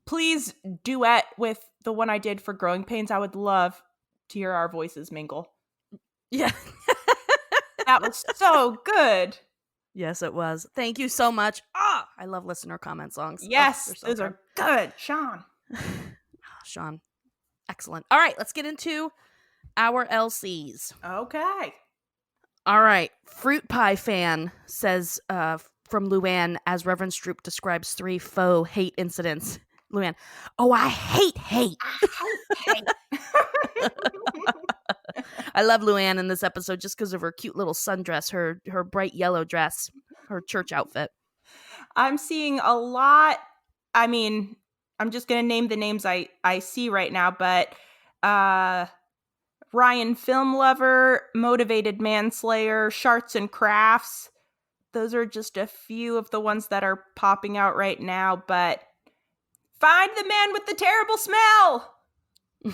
please duet with the one I did for Growing Pains. I would love to hear our voices mingle. Yeah. That was so good. Yes, it was. Thank you so much. I love listener comment songs. Yes, they're so those are good, Sean. Sean, excellent. All right, let's get into our LCs. Okay. All right, Fruit Pie Fan says from Luann, as Reverend Stroup describes 3 faux hate incidents. Luann, oh, I hate. I love Luann in this episode just because of her cute little sundress, her bright yellow dress, her church outfit. I'm seeing a lot. I mean, I'm just going to name the names I see right now, but Ryan Film Lover, Motivated Manslayer, Sharts and Crafts. Those are just a few of the ones that are popping out right now, but find the man with the terrible smell. The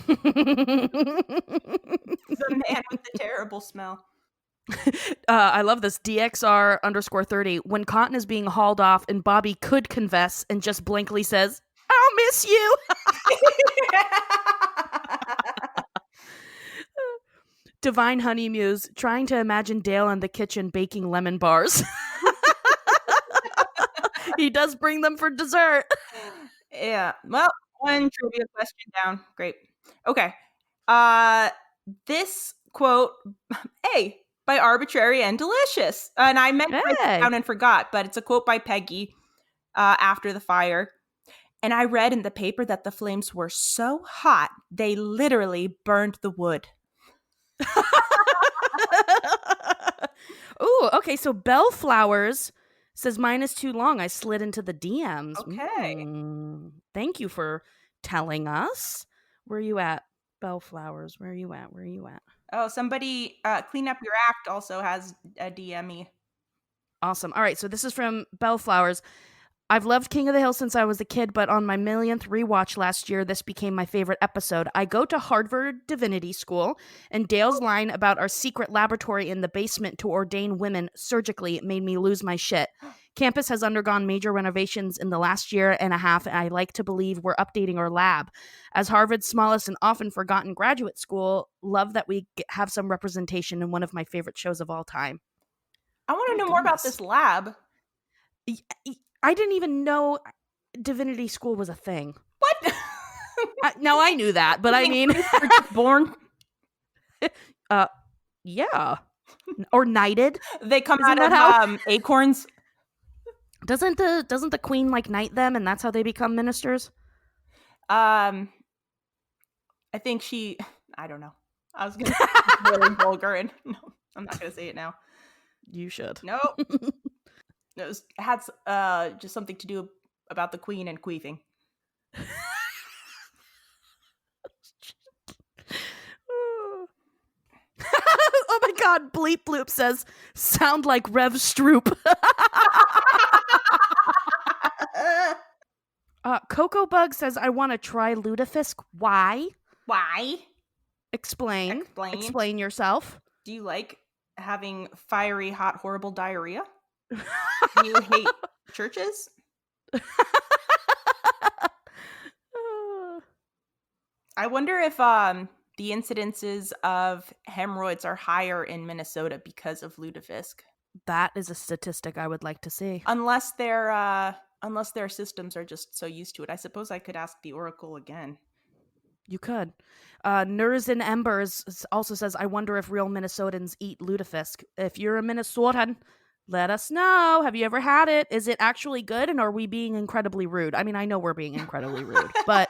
man with the terrible smell. I love this. DXR_30. When Cotton is being hauled off and Bobby could confess and just blankly says, I'll miss you. Divine Honey Muse, trying to imagine Dale in the kitchen baking lemon bars. He does bring them for dessert. Yeah. Well, one trivia question down. Great. Okay. This quote, by Arbitrary and Delicious. And I meant to write it down and forgot, but it's a quote by Peggy after the fire. And I read in the paper that the flames were so hot, they literally burned the wood. Ooh, okay. So Bellflowers says mine is too long. I slid into the DMs. Okay. Thank you for telling us. Where are you at, Bellflowers? Where are you at? Oh, somebody, Clean Up Your Act also has a DM me. Awesome. All right. So this is from Bellflowers. I've loved King of the Hill since I was a kid, but on my millionth rewatch last year, this became my favorite episode. I go to Harvard Divinity School, and Dale's line about our secret laboratory in the basement to ordain women surgically made me lose my shit. Campus has undergone major renovations in the last year and a half, and I like to believe we're updating our lab. As Harvard's smallest and often forgotten graduate school, love that we have some representation in one of my favorite shows of all time. I want to know more about this lab. I didn't even know. divinity school was a thing. What? No, I knew that, but I mean, We're just born. yeah, or knighted. They come Isn't out that of acorns. Doesn't the queen like knight them, and that's how they become ministers? I think I don't know. I was gonna say really vulgar, and no, I'm not gonna say it now. You should. No. It had just something to do about the queen and queefing. Oh my god, Bleep Bloop says, sound like Rev Stroup. Coco Bug says, I want to try Lutefisk. Why? Why? Explain. Explain yourself. Do you like having fiery, hot, horrible diarrhea? Do you hate churches? I wonder if the incidences of hemorrhoids are higher in Minnesota because of Lutefisk. That is a statistic I would like to see. Unless their systems are just so used to it. I suppose I could ask the Oracle again. You could. Nurs and Embers also says, I wonder if real Minnesotans eat Lutefisk. If you're a Minnesotan, let us know. Have you ever had it? Is it actually good? And are we being incredibly rude? I mean, I know we're being incredibly rude, but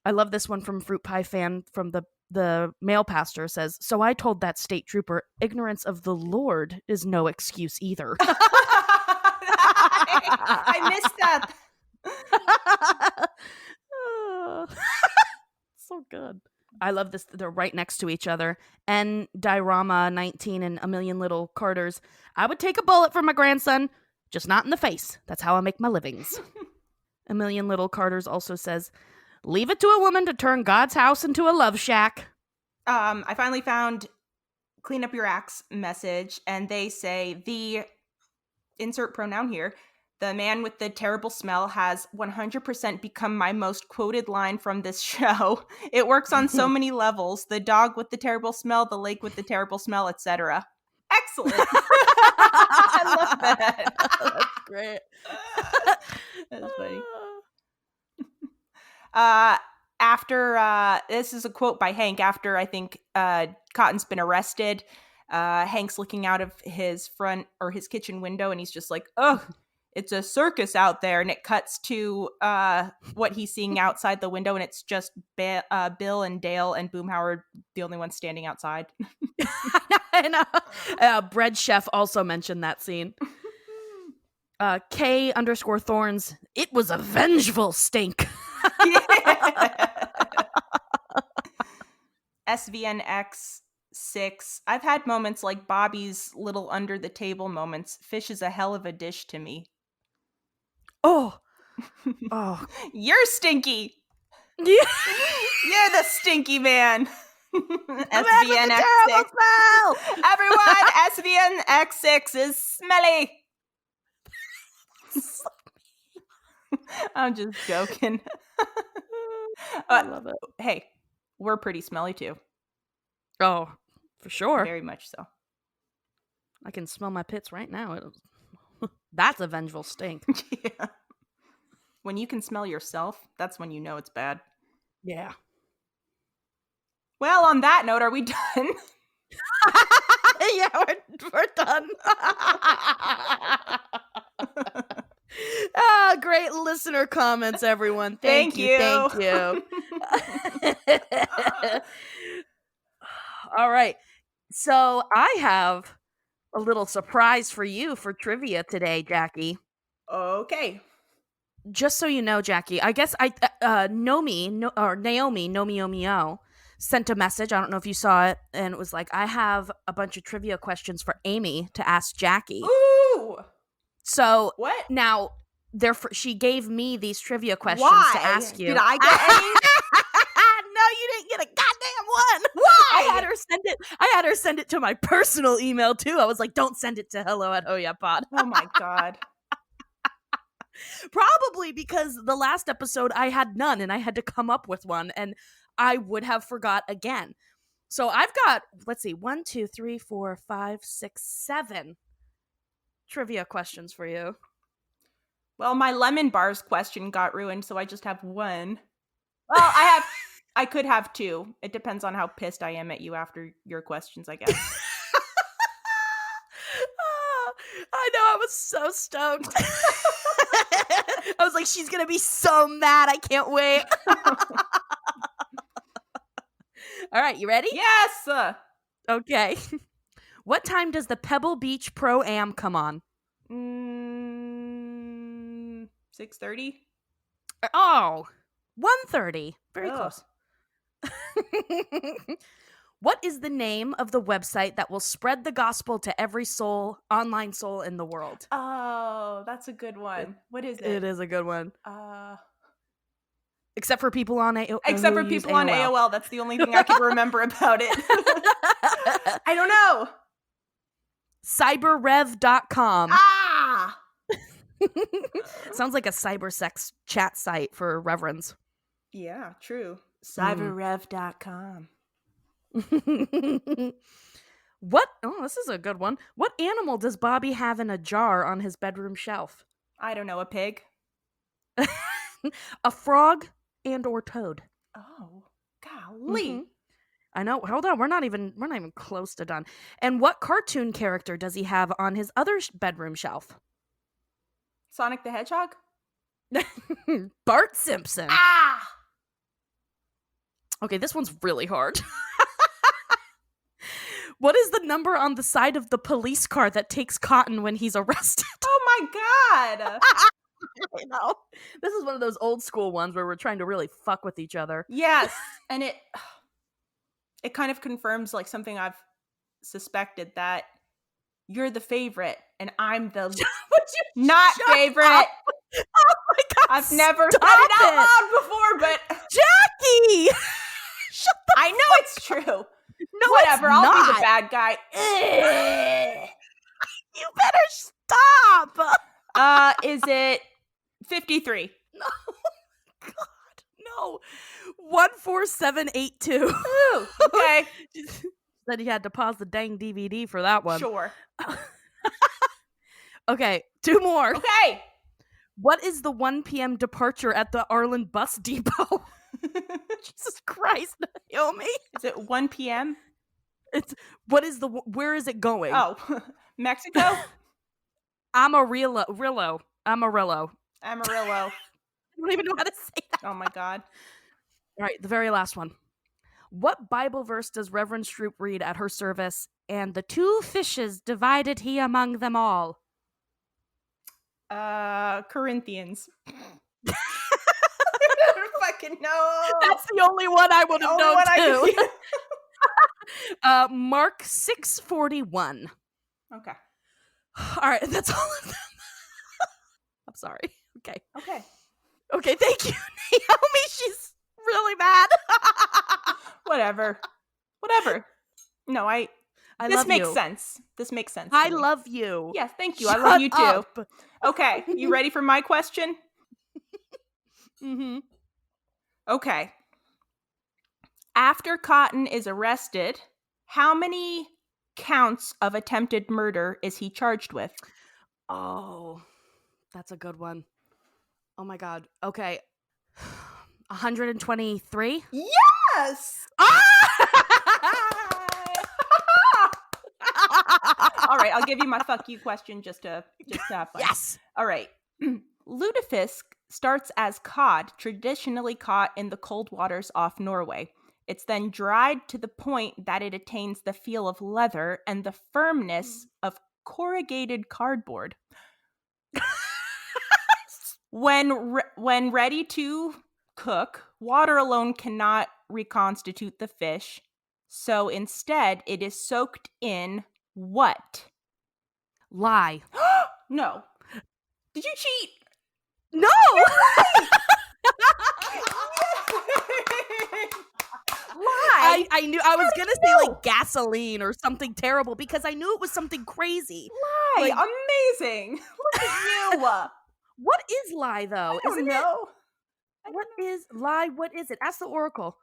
I love this one from Fruit Pie Fan from the male pastor says, so I told that state trooper, ignorance of the Lord is no excuse either. I missed that. So good. I love this. They're right next to each other. And Diorama 19 and A Million Little Carters. I would take a bullet for my grandson, just not in the face. That's how I make my livings. A Million Little Carters also says, leave it to a woman to turn God's house into a love shack. I finally found Clean Up Your Acts message, and they say the insert pronoun here. The man with the terrible smell has 100% become my most quoted line from this show. It works on so many levels. The dog with the terrible smell, the lake with the terrible smell, etc. Excellent. I love that. That's great. That's funny. After this is a quote by Hank. After I think Cotton's been arrested, Hank's looking out of his front or his kitchen window, and he's just like, "Ugh, it's a circus out there." And it cuts to what he's seeing outside the window, and it's just Bill and Dale and Boomhauer, the only ones standing outside. I know. Bread Chef also mentioned that scene. K_Thorns. It was a vengeful stink. SVNX6. I've had moments like Bobby's little under the table moments. Fish is a hell of a dish to me. Oh. You're stinky. Yeah. You're the stinky man. SVNX6. Everyone, SVNX6 is smelly. I'm just joking. I love it. Hey, we're pretty smelly too. Oh, for sure. Very much so. I can smell my pits right now. That's a vengeful stink. Yeah. When you can smell yourself, that's when you know it's bad. Yeah. Well, on that note, are we done? Yeah, we're done. Great listener comments, everyone. Thank you. All right. So I have a little surprise for you for trivia today, Jackie. Okay. Just so you know, Jackie, I guess Naomi Omio sent a message. I don't know if you saw it, and it was like, I have a bunch of trivia questions for Amy to ask Jackie. Ooh. So what? Now, she gave me these trivia questions to ask you. Did I get any? No, you didn't get a goddamn one. Why? I had her send it to my personal email too. I was like, don't send it to hello@hoyapod. Oh my God. Probably because the last episode I had none and I had to come up with one and I would have forgot again. So I've got, let's see, 1, 2, 3, 4, 5, 6, 7 trivia questions for you. Well, my lemon bars question got ruined, so I just have one. Well, I could have two. It depends on how pissed I am at you after your questions, I guess. I know, I was so stoked. I was like, she's gonna be so mad. I can't wait. All right, you ready? Yes! Okay. What time does the Pebble Beach Pro-Am come on? 6:30? Oh, 1:30. Very Ugh. close. What is the name of the website that will spread the gospel to every online soul in the world? Oh, that's a good one. What is it? It is a good one. Except for people on AOL. Except for people on AOL. That's the only thing I can remember about it. I don't know. Cyberrev.com. Ah! Sounds like a cybersex chat site for reverends. Yeah, true. Cyberrev.com. What? Oh, this is a good one. What animal does Bobby have in a jar on his bedroom shelf? I don't know, a pig? A frog and or toad. Oh, golly. Mm-hmm. I know. Hold on. We're not even close to done. And what cartoon character does he have on his other bedroom shelf? Sonic the Hedgehog? Bart Simpson. Ah! Okay, this one's really hard. What is the number on the side of the police car that takes Cotton when he's arrested? Oh my god! I know. This is one of those old school ones where we're trying to really fuck with each other. Yes, and it kind of confirms like something I've suspected, that you're the favorite and I'm the not favorite. Up? Oh my god! I've never said it out loud before, but Jackie, shut the. I know it's true. No, whatever. it's I'll not. be the bad guy. You better stop. Is it 53? No, God, no. 14782. Ooh, okay. Said he had to pause the dang DVD for that one. Sure. Okay, two more. Okay. What is the 1 p.m. departure at the Arlen bus depot? Jesus Christ, Naomi. Is it 1 p.m.? Where is it going? Oh, Mexico? Amarillo. Amarillo. I don't even know how to say that. Oh my god. All right, the very last one. What Bible verse does Reverend Stroup read at her service? And the 2 fishes divided he among them all. Corinthians. I don't fucking know. That's the only one I would have known too. Mark 6:41. Okay. All right, that's all of them. I'm sorry. Okay. Okay, thank you, Naomi. She's really mad. Whatever. No, this love makes you. sense. This makes sense. I love you. Yes, thank you. Shut I love you too. up. Okay, you ready for my question? Mm-hmm. Okay. After Cotton is arrested, how many counts of attempted murder is he charged with? Oh, that's a good one. Oh my God. Okay. 123? Yes! All right, I'll give you my fuck you question just to have fun. Yes! All right. Lutefisk starts as cod, traditionally caught in the cold waters off Norway. It's then dried to the point that it attains the feel of leather and the firmness of corrugated cardboard. When ready to cook, water alone cannot reconstitute the fish, so instead it is soaked in what? Lie. No. Did you cheat? No! Lie. I knew I was gonna say like gasoline or something terrible because I knew it was something crazy. Lie. Like, amazing. Look at you. What is lie though? I don't know. What is lie? What is it? Ask the Oracle.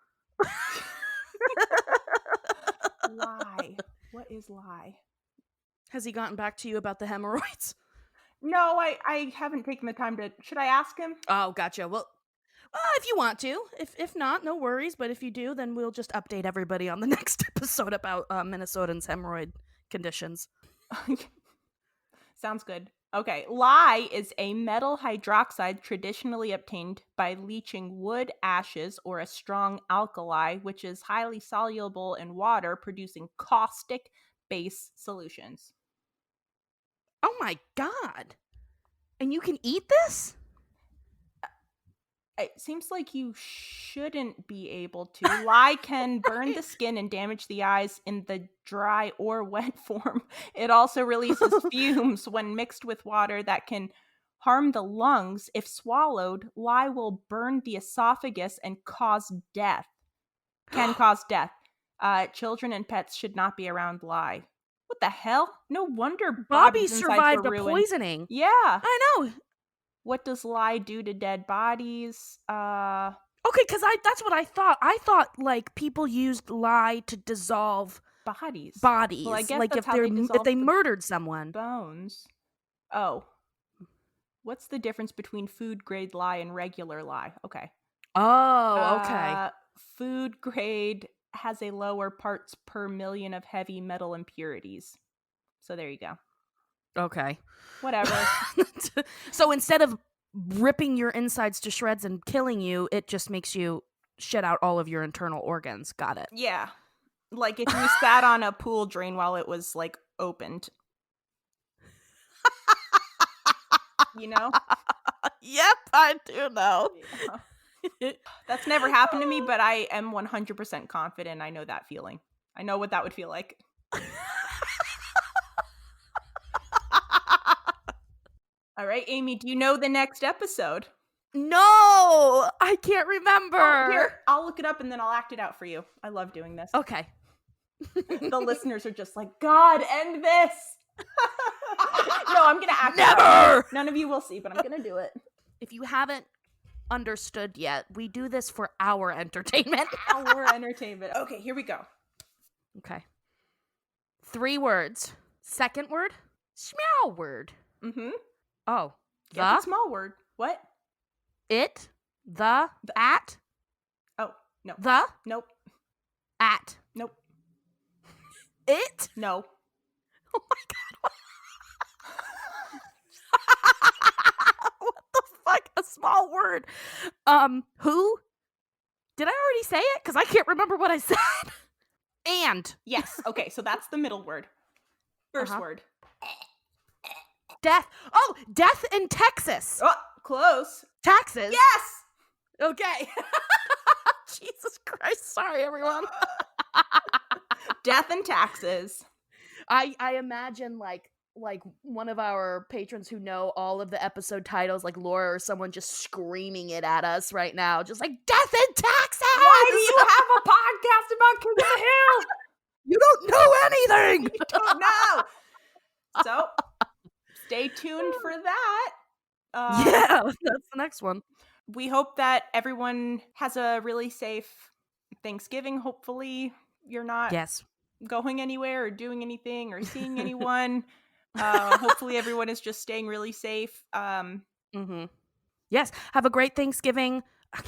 Lie. What is lie? Has he gotten back to you about the hemorrhoids? No, I haven't taken the time to. Should I ask him? Oh, gotcha. Well, if you want to. If not, no worries. But if you do, then we'll just update everybody on the next episode about Minnesotans' hemorrhoid conditions. Sounds good. Okay, lye is a metal hydroxide traditionally obtained by leaching wood ashes or a strong alkali, which is highly soluble in water, producing caustic base solutions. Oh my god. And you can eat this? It seems like you shouldn't be able to. Lye can burn the skin and damage the eyes in the dry or wet form. It also releases fumes when mixed with water that can harm the lungs. If swallowed, lye will burn the esophagus and cause death. Can cause death. Children and pets should not be around lye. What the hell? No wonder Bobby Bobby's insides survived were a ruined. poisoning. Yeah. I know. What does lye do to dead bodies? Okay, because that's what I thought. I thought, like, people used lye to dissolve bodies. Well, I guess like, that's if how they dissolve the murdered someone. bones. Oh. What's the difference between food grade lye and regular lye? Okay. Oh, okay. Food grade has a lower parts per million of heavy metal impurities. So there you go. Okay. Whatever. So instead of ripping your insides to shreds and killing you, it just makes you shit out all of your internal organs. Got it. Yeah. Like if you sat on a pool drain while it was like opened. You know? Yep, I do know. Yeah. That's never happened to me, but I am 100% confident I know that feeling. I know what that would feel like. All right, Amy, do you know the next episode? No, I can't remember. Oh, here, I'll look it up and then I'll act it out for you. I love doing this. Okay. The listeners are just like, God, end this. No, I'm going to act it out. Never! None of you will see, but I'm going to do it. If you haven't understood yet, we do this for our entertainment. Our entertainment. Okay, here we go. Okay. 3 words. Second word, small word. Mm-hmm. Oh. Yeah, small word. What? It. The. At. Oh, no. The. Nope. At. Nope. It. No. Oh my god. What the fuck? A small word. Who? Did I already say it? Because I can't remember what I said. And. Yes. Okay, so that's the middle word. First word. Death. Oh, death in Texas. Oh, close. Taxes. Yes. Okay. Jesus Christ. Sorry, everyone. Death and taxes. I imagine like one of our patrons who know all of the episode titles, like Laura or someone, just screaming it at us right now, just like death and taxes. Why do you have a podcast about King of the Hill? You don't know anything. You don't know. So, stay tuned for that. Yeah, that's the next one. We hope that everyone has a really safe Thanksgiving. Hopefully, you're not going anywhere or doing anything or seeing anyone. Hopefully, everyone is just staying really safe. Yes, have a great Thanksgiving.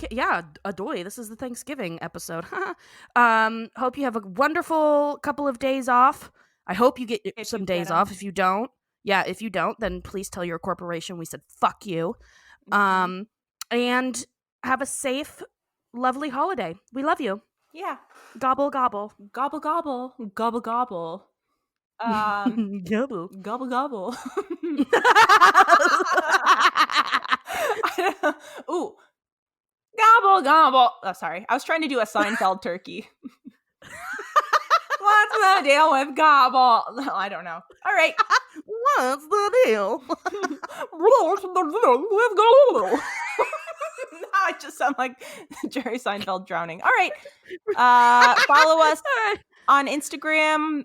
Yeah, adoy. This is the Thanksgiving episode. Hope you have a wonderful couple of days off. I hope you get some days off. If you don't, then please tell your corporation we said fuck you. And have a safe, lovely holiday. We love you. Yeah. Gobble, gobble. Gobble, gobble. Gobble, gobble. Gobble. Gobble, gobble. Ooh. Gobble, gobble. Oh, sorry. I was trying to do a Seinfeld turkey. What's the deal with gobble? No, I don't know. All right. What's the deal? What's the deal with gobble? Now I just sound like Jerry Seinfeld drowning. All right. Follow us on Instagram.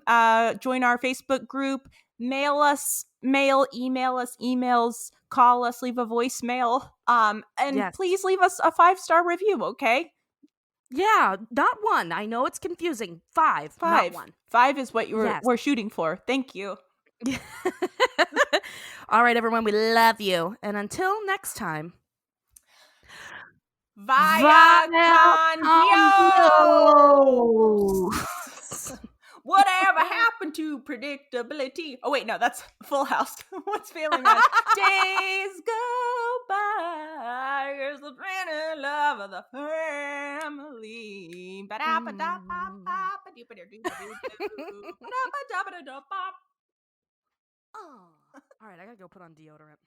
Join our Facebook group. Email us emails, call us, leave a voicemail. And please leave us a 5-star review, okay? Yeah, not 1. I know it's confusing. 5, not 1. 5 is what we're shooting for. Thank you. All right, everyone, we love you. And until next time. Via con Dios. Whatever happened to predictability? Oh wait, no, that's Full House. What's failing us? Days go by. Here's the friend love of the family. All right, I gotta go put on deodorant.